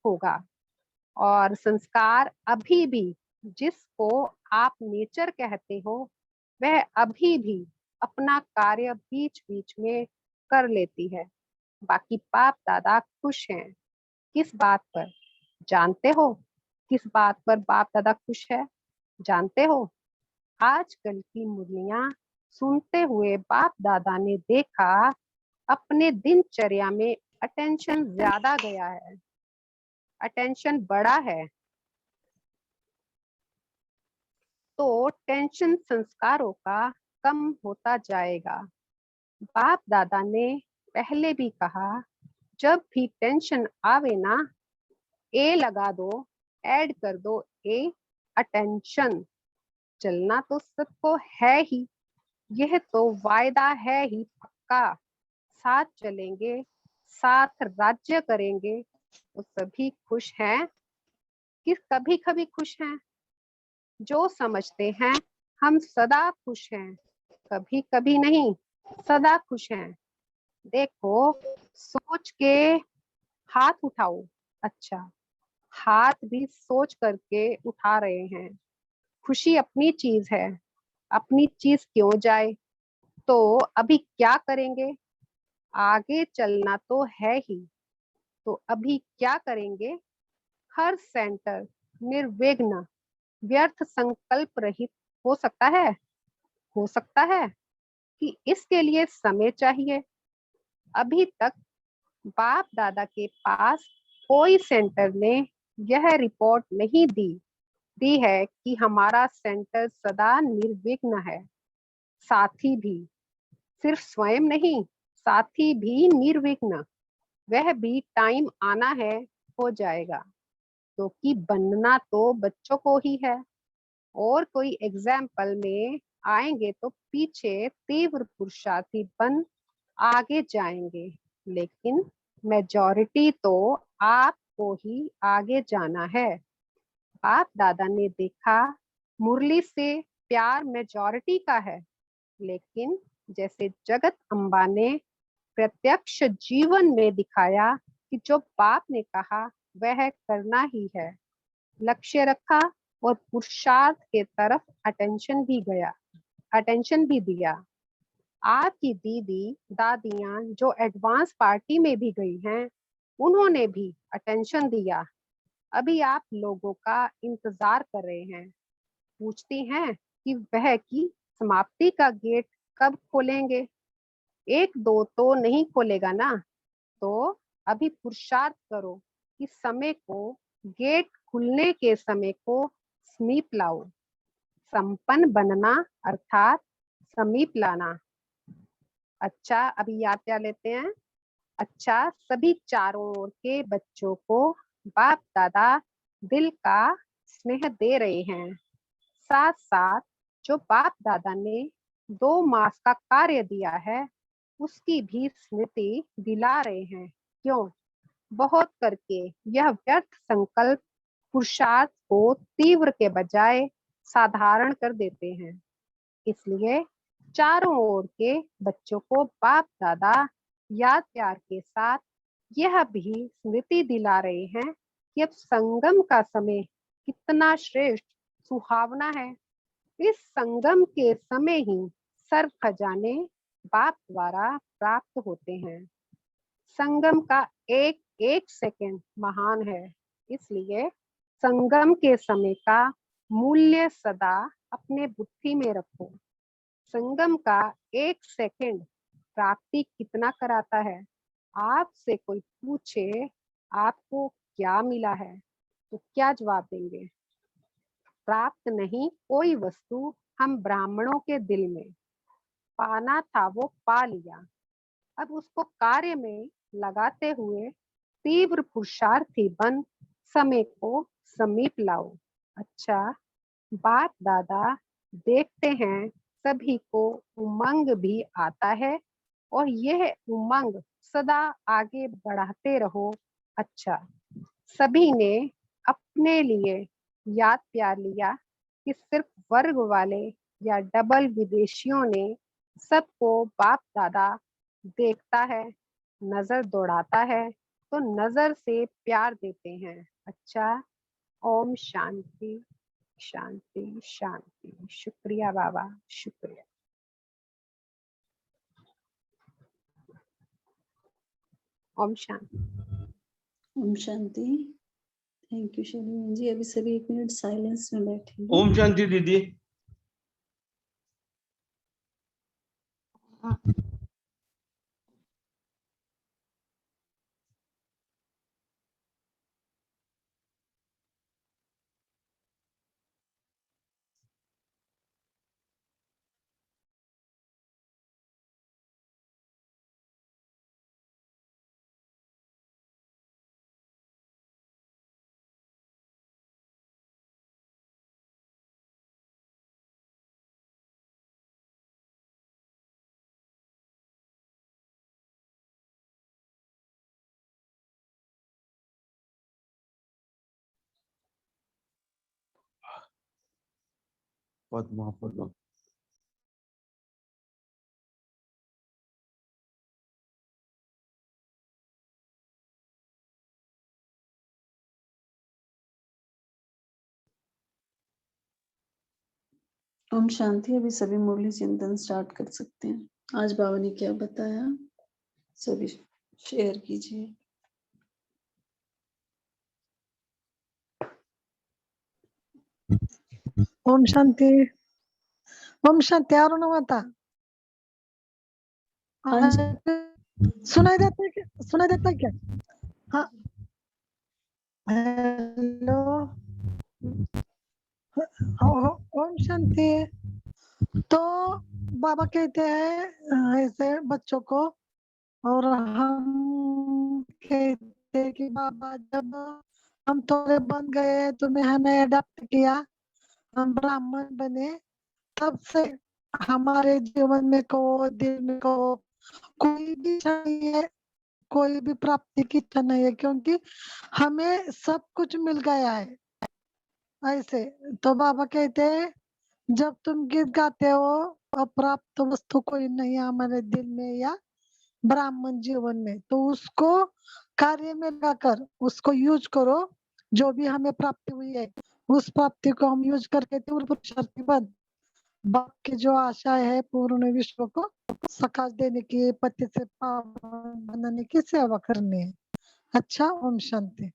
होगा। और संस्कार अभी भी जिसको आप नेचर कहते हो, वह अभी भी अपना कार्य बीच बीच में कर लेती है। बाकी बाप दादा खुश हैं। किस बात पर जानते हो? किस बात पर बाप दादा खुश है जानते हो? आजकल की मुरलियां सुनते हुए बाप दादा ने देखा अपने दिनचर्या में अटेंशन ज्यादा गया है, अटेंशन बढ़ा है। तो टेंशन संस्कारों का कम होता जाएगा। बाप दादा ने पहले भी कहा, जब भी टेंशन आवे ना, ए लगा दो, ऐड कर दो ए, अटेंशन। चलना तो सबको है ही, यह तो वायदा है ही पक्का। साथ चलेंगे, साथ राज्य करेंगे, तो सभी खुश हैं कि कभी कभी खुश हैं। जो समझते हैं हम सदा खुश हैं, कभी कभी नहीं, सदा खुश हैं। देखो सोच के हाथ उठाओ। अच्छा, हाथ भी सोच करके उठा रहे हैं। खुशी अपनी चीज है, अपनी चीज क्यों जाए। तो अभी क्या करेंगे? आगे चलना तो है ही, तो अभी क्या करेंगे? हर सेंटर निर्विघ्न व्यर्थ संकल्प रहित हो सकता है। हो सकता है कि इसके लिए समय चाहिए। अभी तक बाप दादा के पास कोई सेंटर ने यह रिपोर्ट नहीं दी है कि हमारा सेंटर सदा निर्विघ्न है। साथी भी, सिर्फ स्वयं नहीं, साथी भी निर्विघ्न, वह भी टाइम आना है हो जाएगा, क्योंकि बनना तो बच्चों को ही है। और कोई एग्जाम्पल में आएंगे तो पीछे तीव्र पुरुषार्थी बन आगे जाएंगे, लेकिन मेजॉरिटी तो आपको ही आगे जाना है। बाप दादा ने देखा मुरली से प्यार मेजॉरिटी का है, लेकिन जैसे जगत अम्बा ने प्रत्यक्ष जीवन में दिखाया कि जो बाप ने कहा वह करना ही है, लक्ष्य रखा और पुरुषार्थ के तरफ अटेंशन भी दिया। आपकी दीदी दादियां जो एडवांस पार्टी में भी गई हैं, उन्होंने भी अटेंशन दिया। अभी आप लोगों का इंतजार कर रहे हैं, पूछती हैं कि वह की समाप्ति का गेट कब खोलेंगे। 1-2 तो नहीं खोलेगा ना, तो अभी पुरुषार्थ करो कि समय को, गेट खुलने के समय को समीप लाओ। संपन्न बनना अर्थात समीप लाना। अच्छा, अभी याद क्या लेते हैं। अच्छा, सभी चारों ओर के बच्चों को बाप दादा दिल का स्नेह दे रहे हैं। साथ साथ जो बाप दादा ने 2 मास का कार्य दिया है, उसकी भी स्मृति दिला रहे हैं। क्यों? बहुत करके यह व्यर्थ संकल्प पुरुषार्थ को तीव्र के बजाय साधारण कर देते हैं। इसलिए चारों ओर के बच्चों को बाप दादा याद प्यार के साथ यह भी स्मृति दिला रहे हैं कि अब संगम का समय कितना श्रेष्ठ सुहावना है। इस संगम के समय ही सर्व खजाने बाप द्वारा प्राप्त होते हैं। संगम का एक एक सेकंड महान है, इसलिए संगम के समय का मूल्य सदा अपने बुद्धि में रखो। संगम का 1 सेकंड प्राप्ति कितना कराता है। आपसे कोई पूछे आपको क्या मिला है, तो क्या जवाब देंगे? प्राप्त नहीं कोई वस्तु हम ब्राह्मणों के दिल में, पाना था वो पा लिया। अब उसको कार्य में लगाते हुए तीव्र पुरुषार्थी बन समय को समीप लाओ। अच्छा, बाप दादा देखते हैं सभी को उमंग भी आता है और यह उमंग सदा आगे बढ़ाते रहो। अच्छा, सभी ने अपने लिए याद प्यार लिया कि सिर्फ वर्ग वाले या डबल विदेशियों ने सबको बाप दादा देखता है, नजर दौड़ाता है तो नजर से प्यार देते हैं। अच्छा, ओम शांति शांति शांति। शुक्रिया बाबा, शुक्रिया। ओम शांति। ओम शांति। थैंक यू शैली जी। अभी सभी 1 मिनट साइलेंस में बैठेंगे। ओम शांति दीदी। पद्मा। ओम शांति। अभी सभी मुरली चिंतन स्टार्ट कर सकते हैं। आज बाबा ने क्या बताया सभी शेयर कीजिए। ओम शांति। ओम शांति। अरुण माता, सुनाई देता है क्या? सुनाई देता है क्या? हाँ, हेलो। ओम शांति। तो बाबा कहते हैं ऐसे बच्चों को, और हम कहते हैं कि बाबा जब हम थोड़े बन गए, तुम्हें हमें अडॉप्ट किया, हम ब्राह्मण बने, तब से हमारे जीवन में को दिल में को कोई भी इच्छा नहीं है, कोई भी प्राप्ति की इच्छा नहीं है, क्योंकि हमें सब कुछ मिल गया है। ऐसे तो बाबा कहते हैं जब तुम गीत गाते हो, अप्राप्त वस्तु कोई नहीं है हमारे दिल में या ब्राह्मण जीवन में, तो उसको कार्य में लगाकर उसको यूज करो। जो भी हमें प्राप्ति हुई है उस प्राप्ति को हम यूज करके तीव्र पुरुषार्थी बन बाप की जो आशा है पूर्ण विश्व को सकाश देने की, पति से पावन बनाने की सेवा करनी है। अच्छा, ओम शांति।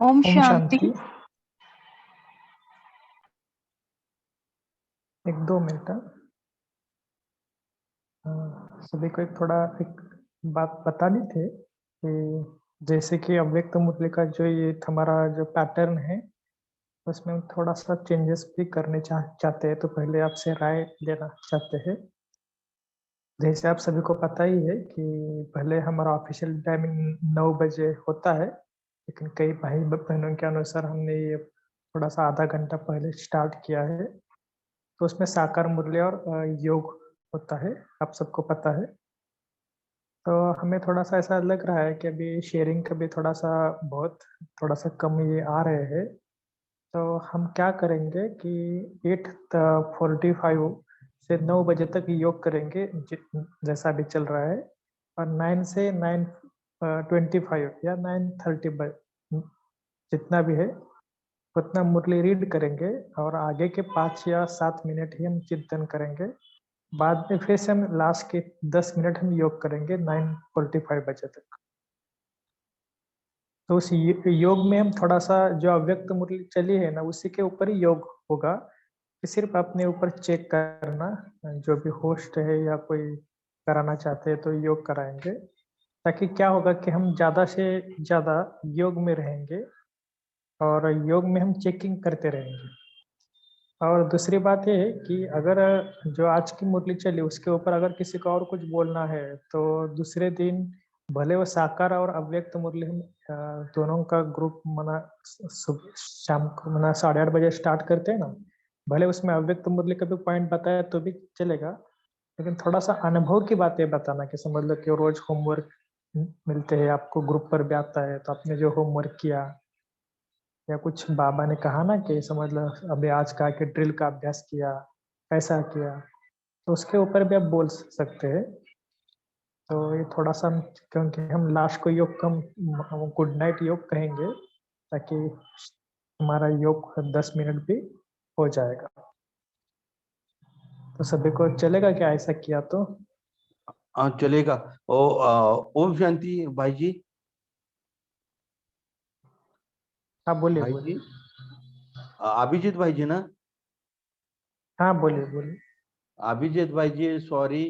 ओम ओम शांति। शांति। एक 2 मिनट। सभी को एक बात बतानी थी कि जैसे कि अव्यक्त मुरली का जो ये हमारा जो पैटर्न है उसमें हम थोड़ा सा चेंजेस भी करने चाहते हैं, तो पहले आपसे राय लेना चाहते हैं। जैसे आप सभी को पता ही है कि पहले हमारा ऑफिशियल टाइमिंग 9 बजे होता है, लेकिन कई भाई बहनों के अनुसार हमने ये थोड़ा सा आधा घंटा पहले स्टार्ट किया है। तो उसमें साकार मुरली और योग होता है, आप सबको पता है। तो हमें थोड़ा सा ऐसा लग रहा है कि अभी शेयरिंग का भी थोड़ा सा कम ये आ रहे हैं। तो हम क्या करेंगे कि 8:45 से 9 बजे तक योग करेंगे जैसा भी चल रहा है, और 9 से 9:25 या 9:30 जितना भी है उतना मुरली रीड करेंगे, और आगे के 5 या 7 मिनट ही हम चिंतन करेंगे। बाद में फिर से हम लास्ट के 10 मिनट हम योग करेंगे 9:45 बजे तक। तो उस योग में हम थोड़ा सा जो अव्यक्त मुरली चली है ना उसी के ऊपर ही योग होगा, कि सिर्फ अपने ऊपर चेक करना, जो भी होस्ट है या कोई कराना चाहते हैं तो योग कराएंगे, ताकि क्या होगा कि हम ज़्यादा से ज़्यादा योग में रहेंगे और योग में हम चेकिंग करते रहेंगे। और दूसरी बात ये है कि अगर जो आज की मुरली चली उसके ऊपर अगर किसी को और कुछ बोलना है तो दूसरे दिन भले वो साकार और अव्यक्त मुरली हम दोनों का ग्रुप शाम को 8:30 बजे स्टार्ट करते हैं ना, भले उसमें अव्यक्त मुरली का भी पॉइंट बताया तो भी चलेगा, लेकिन थोड़ा सा अनुभव की बातें बताना, कि समझ लो कि रोज होमवर्क मिलते हैं आपको, ग्रुप पर भी आता है, तो आपने जो होमवर्क किया या कुछ बाबा ने कहा ना कि समझ लो अभी आज का के ड्रिल का अभ्यास किया, कैसा किया, तो उसके ऊपर भी आप बोल सकते हैं। तो ये थोड़ा सा क्योंकि हम लास्ट को योग कम गुड नाइट योग कहेंगे, ताकि हमारा योग 10 मिनट भी हो जाएगा। तो सभी को चलेगा क्या ऐसा किया तो? हाँ चलेगा। ओम शांति भाई जी। हाँ बोलिए भाई बोलिए। जी, अभिजीत भाई जी ना? हाँ बोलिए बोलिए। अभिजीत भाई जी सॉरी,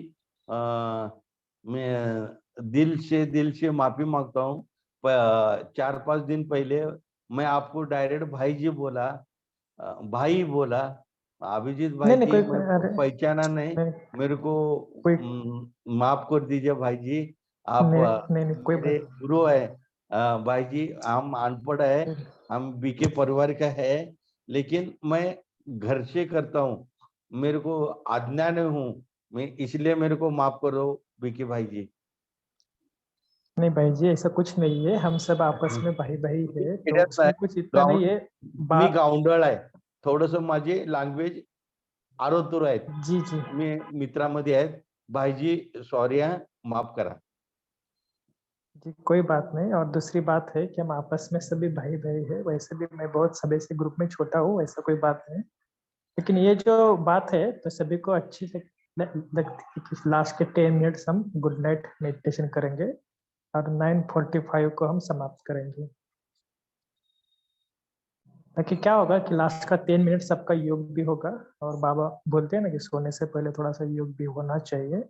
मैं दिल से माफी मांगता हूँ। 4-5 दिन पहले मैं आपको डायरेक्ट भाई जी बोला, भाई बोला। अभिजीत भाई नहीं जी कोई मैं अरे पहचाना नहीं, मेरे को कोई माफ कर दीजिए भाई जी। आप नहीं कोई मेरे बात गुरु है। भाई जी हम अनपढ़ है, हम बीके परिवार का है, लेकिन मैं घर से करता हूँ, मेरे को अज्ञान हूँ मैं, इसलिए मेरे को माफ करो बीके भाई जी। नहीं भाई जी, ऐसा कुछ नहीं है, हम सब आपस में भाई भाई है, तो खेड्यात आहे, उसमें कुछ इतना नहीं है। मी गावंढळ आहे, थोडस माझे लँग्वेज आरोतुर आहेत, जी जी मी मित्रामध्ये आहेत। भाईजी सॉरी है, माफ करा। जी कोई बात नहीं। और दूसरी बात है कि हम आपस में सभी भाई भाई है, वैसे भी मैं बहुत सभी से ग्रुप में छोटा हूँ, ऐसा कोई बात नहीं। लेकिन ये जो बात है तो सभी को अच्छी लगती है कि लास्ट के 10 मिनट्स हम गुड नाइट मेडिटेशन करेंगे और 9:45 को हम समाप्त करेंगे, ताकि क्या होगा कि लास्ट का 10 मिनट सबका योग भी होगा। और बाबा बोलते हैं ना कि सोने से पहले थोड़ा सा योग भी होना चाहिए,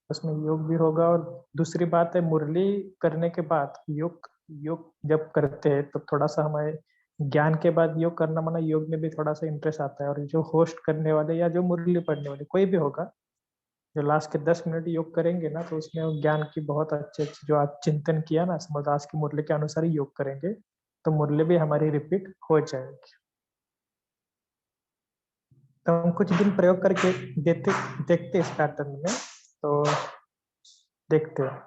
उसमें योग भी होगा। और दूसरी बात है मुरली करने के बाद योग योग जब करते हैं तो थोड़ा सा हमारे ज्ञान के बाद योग करना, माना योग में भी थोड़ा सा इंटरेस्ट आता है। और जो होस्ट करने वाले या जो मुरली पढ़ने वाले कोई भी होगा, जो लास्ट के 10 मिनट योग करेंगे ना, तो उसमें वो ज्ञान की बहुत अच्छे अच्छे जो आज चिंतन किया ना, समझ आज की मुरली के अनुसार ही योग करेंगे, तो मुरली भी हमारी रिपीट हो जाएगी। तो हम कुछ दिन प्रयोग करके देखते इस पैटर्न में, तो देखते हैं।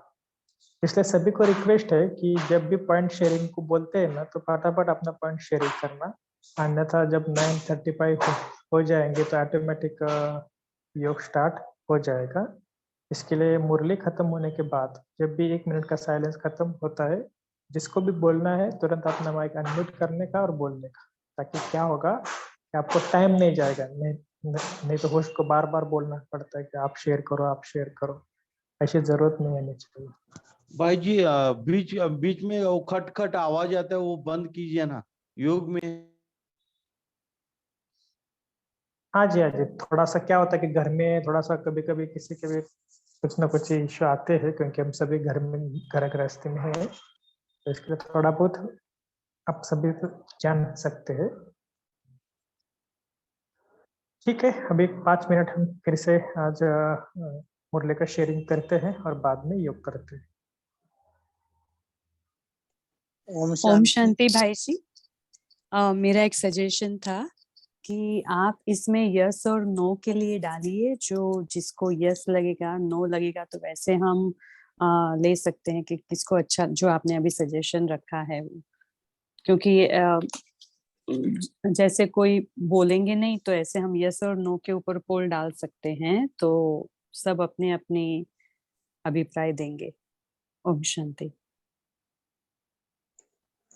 इसलिए सभी को रिक्वेस्ट है कि जब भी पॉइंट शेयरिंग को बोलते हैं ना, तो फटाफट अपना पॉइंट शेयरिंग करना, अन्यथा जब 9:35 हो जाएंगे तो ऑटोमेटिक योग स्टार्ट हो जाएगा। इसके लिए मुरली खत्म होने के बाद जब भी 1 मिनट का साइलेंस खत्म होता है, जिसको भी बोलना है तुरंत अपना माइक अनम्यूट करने का और बोलने का, ताकि क्या होगा कि आपको टाइम नहीं जाएगा। नहीं तो होस्ट को बार बार बोलना पड़ता है कि आप शेयर करो, आप शेयर करो। ऐसी जरूरत नहीं आनी चाहिए। भाई जी बीच बीच में वो खट आवाज आता है, वो बंद कीजिए ना योग में। हाँ जी, हाँ जी। थोड़ा सा क्या होता है कि घर में थोड़ा सा कभी कभी किसी के भी कुछ ना कुछ इश्यू आते हैं, क्योंकि हम सभी घर में घर गृहस्थी में है, तो इसके लिए थोड़ा बहुत आप सभी तो जान सकते हैं। ठीक है, अभी 5 मिनट हम फिर से आज मुरली का शेयरिंग करते हैं और बाद में योग करते हैं। ओम शांति भाई जी। मेरा एक सजेशन था कि आप इसमें यस और नो के लिए डालिए, जो जिसको यस लगेगा नो लगेगा तो वैसे हम ले सकते हैं कि किसको अच्छा, जो आपने अभी सजेशन रखा है। क्योंकि जैसे कोई बोलेंगे नहीं तो ऐसे हम यस और नो के ऊपर पोल डाल सकते हैं, तो सब अपने अपनी अभिप्राय देंगे। ओम शांति।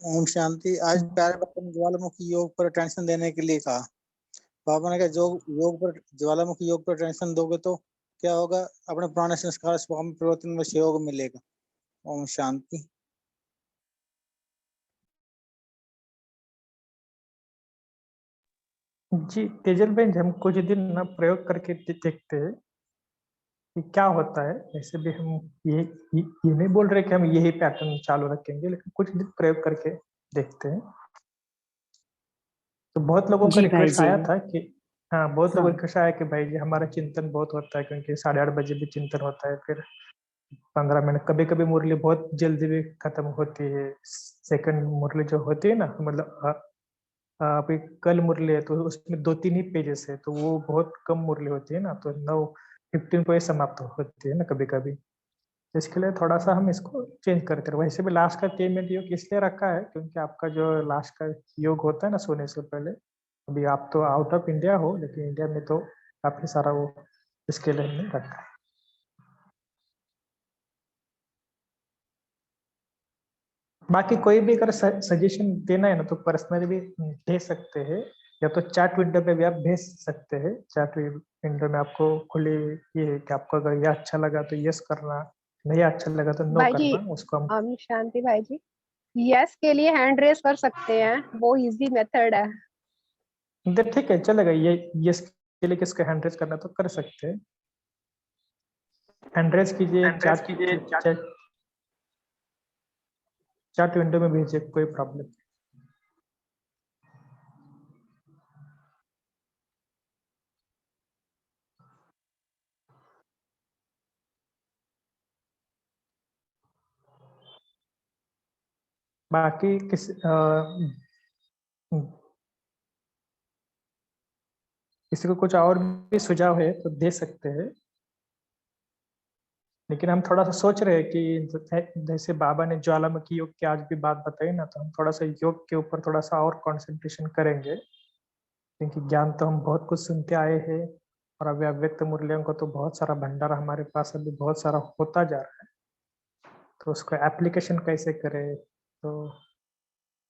ओम शांति। आज प्यारे बाबा ने ज्वालामुखी योग पर अटेंशन देने के लिए कहा। बाबा ने कहा जो योग पर ज्वालामुखी योग पर अटेंशन दोगे तो क्या होगा, अपने पुराने संस्कार स्वभाव में परिवर्तन में सहयोग मिलेगा। ओम शांति। जी तेजल बहन, हम कुछ दिन ना प्रयोग करके देखते हैं कि क्या होता है। वैसे भी हम ये नहीं बोल रहे कि हम यही पैटर्न चालू रखेंगे, लेकिन कुछ दिन प्रयोग करके देखते हैं। तो बहुत लोगों का जी भाई रिक्वेस्ट जी। आया था कि हाँ, बहुत लोगों का हाँ। रिक्वेस्ट आया कि भाई जी हमारा चिंतन बहुत होता है, क्योंकि 8:30 बजे भी चिंतन होता है, फिर 15 मिनट, कभी कभी मुरली बहुत जल्दी भी खत्म होती है। सेकंड मुरली जो होती है ना, मतलब अभी कल मुरली है तो उसमें 2-3 ही पेजेस है, तो वो बहुत कम मुरली होती है ना, तो 9:15 को ही समाप्त होती है ना कभी कभी। इसके लिए थोड़ा सा हम इसको चेंज करते रहे। वैसे भी लास्ट का 3 मिनट योग इसलिए रखा है क्योंकि आपका जो लास्ट का योग होता है ना सोने से पहले, अभी आप तो आउट ऑफ इंडिया हो, लेकिन इंडिया में तो काफी सारा वो इसके लिए हमने रखा है। बाकी कोई भी अगर सजेशन देना है ना तो पर्सनली भी दे सकते हैं, या तो चैट विंडो पे भी आप भेज सकते हैं। चैट विंडो में आपको खुली ये है कि आपको अगर ये अच्छा लगा तो यस करना, नहीं अच्छा लगा तो नो भाई जी, करना। उसको हम ओम शांति भाई जी, यस के लिए हैंड रेस कर सकते हैं, वो इजी मेथड है। ठीक है, चलेगा। ये यस के लिए किसको हैंड रेस करना तो कर सकते हैं। हैंड रेस कीजिए, चैट चैट विंडो में भेजिए, कोई प्रॉब्लम नहीं। बाकी किसी को कुछ और भी सुझाव है तो दे सकते हैं, लेकिन हम थोड़ा सा सोच रहे हैं कि जैसे बाबा ने ज्वालामुखी योग की आज भी बात बताई ना, तो हम थोड़ा सा योग के ऊपर थोड़ा सा और कंसंट्रेशन करेंगे, क्योंकि ज्ञान तो हम बहुत कुछ सुनते आए हैं, और अभी अव्यक्त मूल्यों को तो बहुत सारा भंडार हमारे पास अभी बहुत सारा होता जा रहा है, तो उसको एप्लीकेशन कैसे करें। तो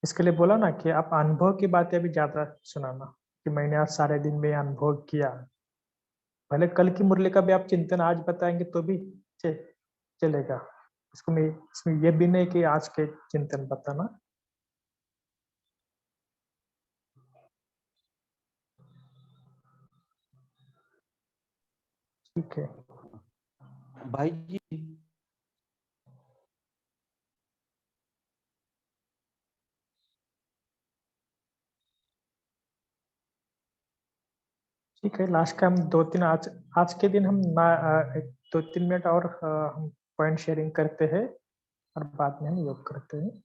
इसके लिए बोला ना कि आप अनुभव की बातें भी ज्यादा सुनाना, कि मैंने आज सारे दिन में अनुभव किया। भले कल की मुरली का भी आप चिंतन आज बताएंगे तो भी चलेगा। इसमें ये भी नहीं कि आज के चिंतन बताना। ठीक है भाई जी। ठीक है, लास्ट का हम 2-3 आज के दिन हम 2-3 मिनट और हम पॉइंट शेयरिंग करते हैं और बाद में हम योग करते हैं।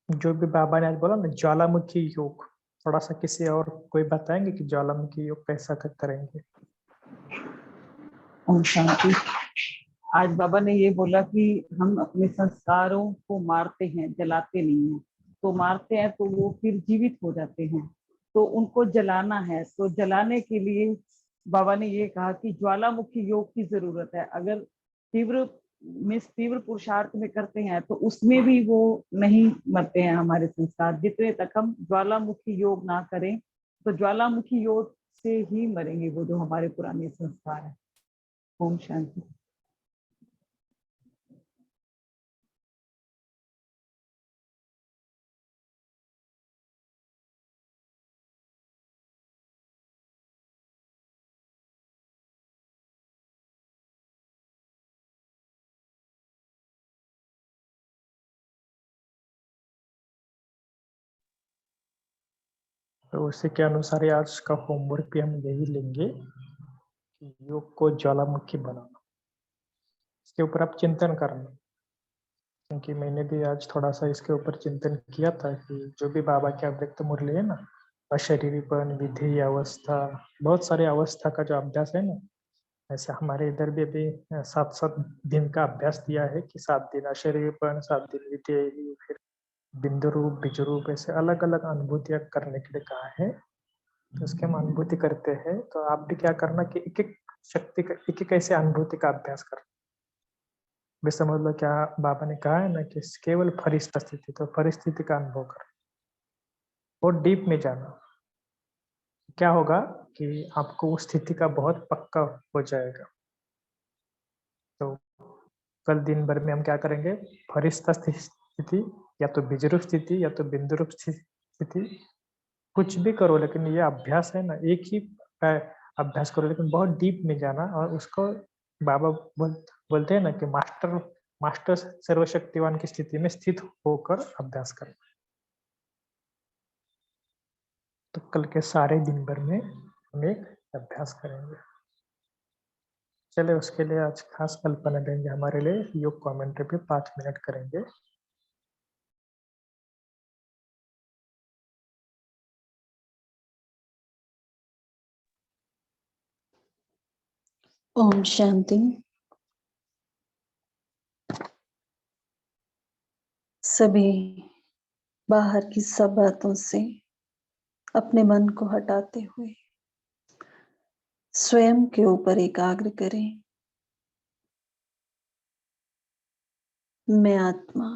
जो भी बाबा ने आज बोला ना ज्वालामुखी योग, थोड़ा सा किसी और कोई बताएंगे कि ज्वालामुखी योग कैसा करेंगे? ओम शांति। आज बाबा ने ये बोला कि हम अपने संस्कारों को मारते हैं, जलाते नहीं हैं। तो मारते हैं तो वो फिर जीवित हो जाते हैं, तो उनको जलाना है। तो जलाने के लिए बाबा ने ये कहा कि ज्वालामुखी योग की जरूरत है। अगर तीव्र पुरुषार्थ में करते हैं तो उसमें भी वो नहीं मरते हैं हमारे संस्कार। जितने तक हम ज्वालामुखी योग ना करें तो ज्वालामुखी योग से ही मरेंगे वो जो हमारे पुराने संस्कार है। ओम शांति। तो उसी के अनुसार ही आज का होमवर्क भी हम यही लेंगे कि योग को ज्वालामुखी बनाना। इसके ऊपर आप चिंतन करना, क्योंकि मैंने भी आज थोड़ा सा इसके ऊपर चिंतन किया था कि जो भी बाबा की अव्यक्त मुरली है ना, अशरीरीपन, विधि, अवस्था, बहुत सारे अवस्था का जो अभ्यास है ना, ऐसे हमारे इधर भी अभी 7-7 दिन का अभ्यास दिया है कि 7 दिन अशरीरीपन, 7 दिन विधि, फिर बिंदु रूप, बीज रूप, ऐसे अलग अलग अनुभूतियां करने के लिए कहा है। तो उसके हम अनुभूति करते हैं। तो आप भी क्या करना कि एक एक शक्ति का, एक एक ऐसे अनुभूति का अभ्यास करना। भी समझ लो क्या बाबा ने कहा है ना कि केवल फरिश्ता स्थिति, तो परिस्थिति का अनुभव कर, और डीप में जाना। क्या होगा कि आपको उस स्थिति का बहुत पक्का हो जाएगा। तो कल दिन भर में हम क्या करेंगे, फरिश्ता स्थिति या तो बीज रूप स्थिति या तो बिंदु रूप स्थिति, कुछ भी करो, लेकिन ये अभ्यास है ना, एक ही अभ्यास करो, लेकिन बहुत डीप में जाना। और उसको बाबा बोलते हैं ना कि मास्टर सर्वशक्तिवान की स्थिति में स्थित होकर अभ्यास करना। तो कल के सारे दिन भर में हम एक अभ्यास करेंगे। चले, उसके लिए आज खास कल्पना देंगे हमारे लिए, योग कमेंट्री पे 5 मिनट करेंगे। ओम शांति। सभी बाहर की सब बातों से अपने मन को हटाते हुए स्वयं के ऊपर एकाग्र करें। मैं आत्मा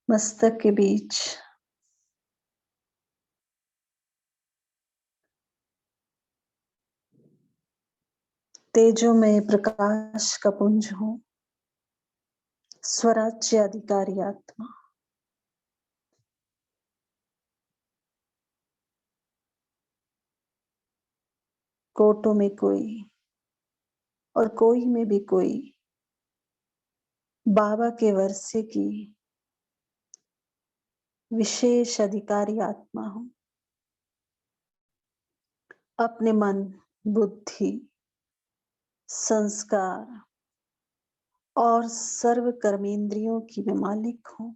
मस्तक के बीच तेजोमय प्रकाश का पुंज हूं, स्वराज्य अधिकारी आत्मा। कोटों में कोई और कोई में भी कोई बाबा के वर्षे की विशेष अधिकारी आत्मा हूं। अपने मन, बुद्धि, संस्कार और सर्व कर्मेंद्रियों की मैं मालिक हूं।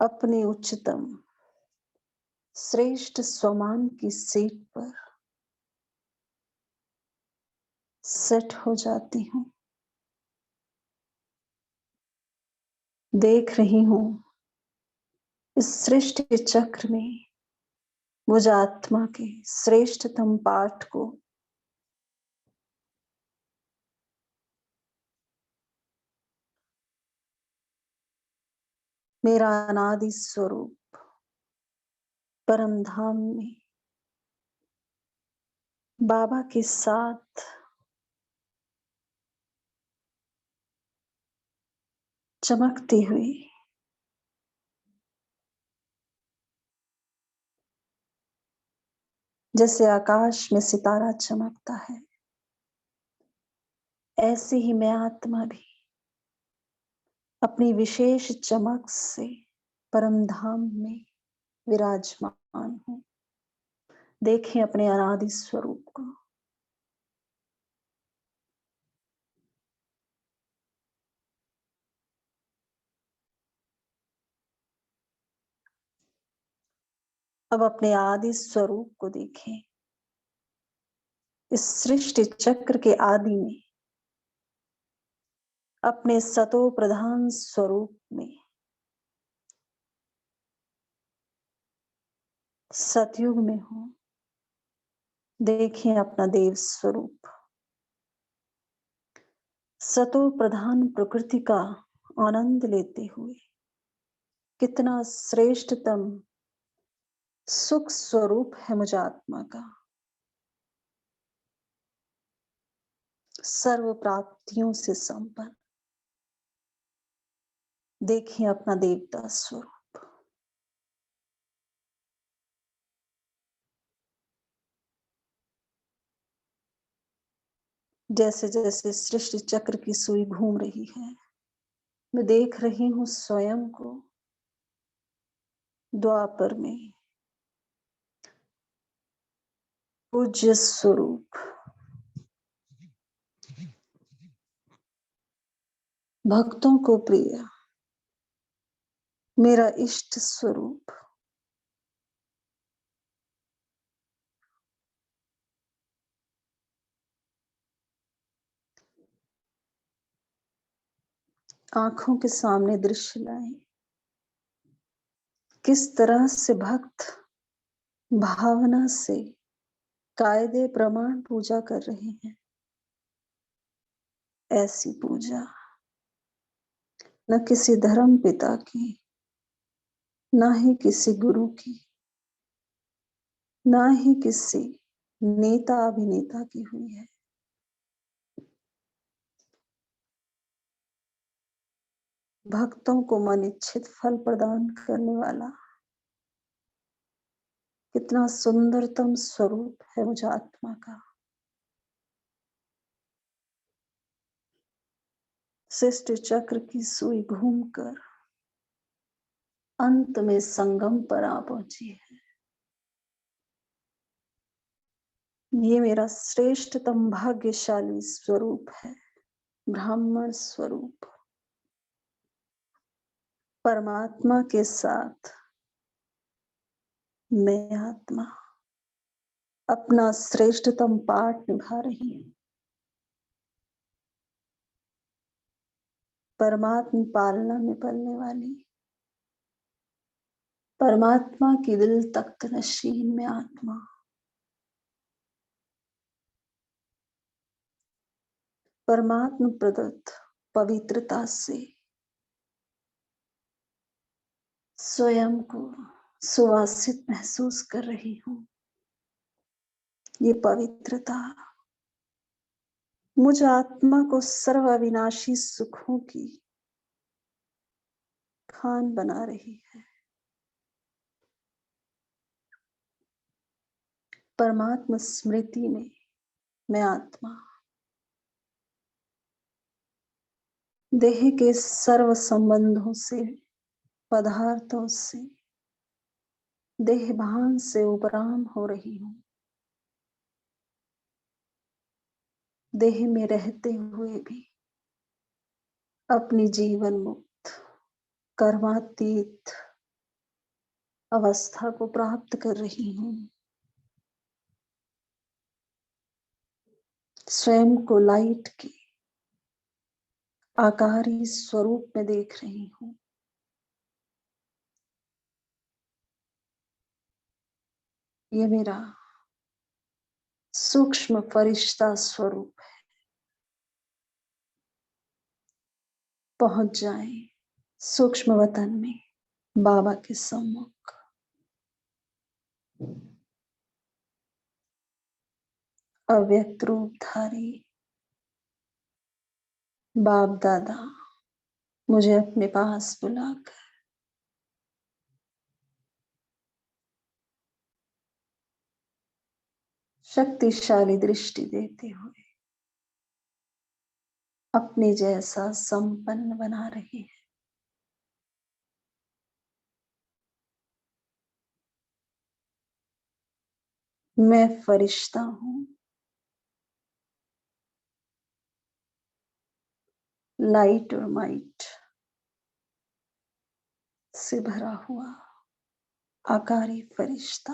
अपने उच्चतम श्रेष्ठ स्वमान की सीट पर सेट हो जाती हूं। देख रही हूं इस सृष्टि चक्र में मुझ आत्मा के श्रेष्ठतम पाठ को मेरा अनादि स्वरूप परम धाम में बाबा के साथ चमकती हुई जैसे आकाश में सितारा चमकता है, ऐसे ही मैं आत्मा भी अपनी विशेष चमक से परम धाम में विराजमान हूं। देखें अपने अनादि स्वरूप को। अब अपने आदि स्वरूप को देखें। इस सृष्टि चक्र के आदि में अपने सतो प्रधान स्वरूप में सतयुग में हो। देखें अपना देव स्वरूप। सतो प्रधान प्रकृति का आनंद लेते हुए कितना श्रेष्ठतम सुख स्वरूप है मुझ आत्मा का। सर्व प्राप्तियों से संपन्न। देखें अपना देवता स्वरूप। जैसे जैसे सृष्टि चक्र की सुई घूम रही है, मैं देख रही हूं स्वयं को द्वापर में पूज्य स्वरूप, भक्तों को प्रिय, मेरा इष्ट स्वरूप। आंखों के सामने दृश्य लाए। किस तरह से भक्त भावना से कायदे प्रमाण पूजा कर रहे हैं। ऐसी पूजा न किसी धर्म पिता की, ना ही किसी गुरु की, ना ही किसी नेता अभिनेता की हुई है। भक्तों को मन इच्छित फल प्रदान करने वाला कितना सुंदरतम स्वरूप है मुझ आत्मा का। सृष्टि चक्र की सुई घूमकर अंत में संगम पर आ पहुंची है। ये मेरा श्रेष्ठतम भाग्यशाली स्वरूप है, ब्राह्मण स्वरूप। परमात्मा के साथ मैं आत्मा अपना श्रेष्ठतम पाठ निभा रही हूं। परमात्मा पालना में पलने वाली, परमात्मा की दिल तख्त नशीन में आत्मा। परमात्मा प्रदत्त पवित्रता से स्वयं को सुवासित महसूस कर रही हूं। ये पवित्रता मुझ आत्मा को सर्व अविनाशी सुखों की खान बना रही है। परमात्मा स्मृति में मैं आत्मा देह के सर्व संबंधों से, पदार्थों से, देह भान से उपराम हो रही हूं। देह में रहते हुए भी अपनी जीवन मुक्त कर्मातीत अवस्था को प्राप्त कर रही हूं। स्वयं को लाइट के आकारी स्वरूप में देख रही हूं। ये मेरा सूक्ष्म फरिश्ता स्वरूप है। पहुंच जाएं सूक्ष्म वतन में बाबा के सम्मुख। अव्यक्त रूपधारी बाप दादा मुझे अपने पास बुलाकर शक्तिशाली दृष्टि देते हुए अपने जैसा संपन्न बना रही है। मैं फरिश्ता हूं, लाइट और माइट से भरा हुआ आकारी फरिश्ता।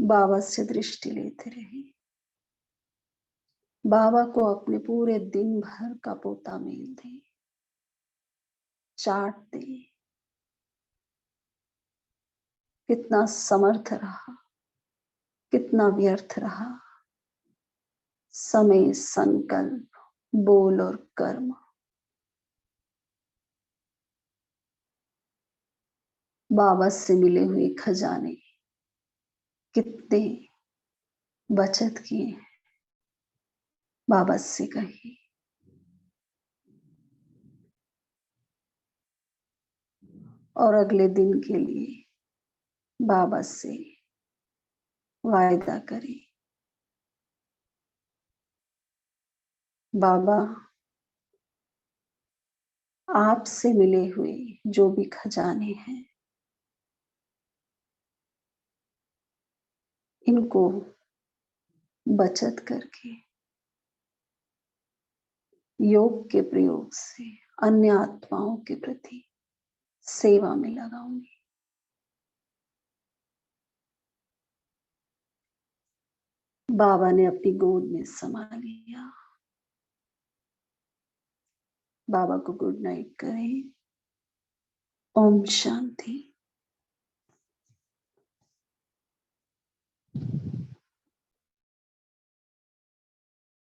बाबा से दृष्टि लेते रहे। बाबा को अपने पूरे दिन भर का पोता मेल दे, चाट दे। कितना समर्थ रहा, कितना व्यर्थ रहा समय, संकल्प, बोल और कर्म। बाबा से मिले हुए खजाने कितने बचत किए। बाबा से कही, और अगले दिन के लिए बाबा से वायदा करें। बाबा, आपसे मिले हुए जो भी खजाने हैं, इनको बचत करके योग के प्रयोग से अन्य आत्माओं के प्रति सेवा में लगाऊंगी। बाबा ने अपनी गोद में समा लिया। बाबा को गुड नाइट करें। ओम शांति।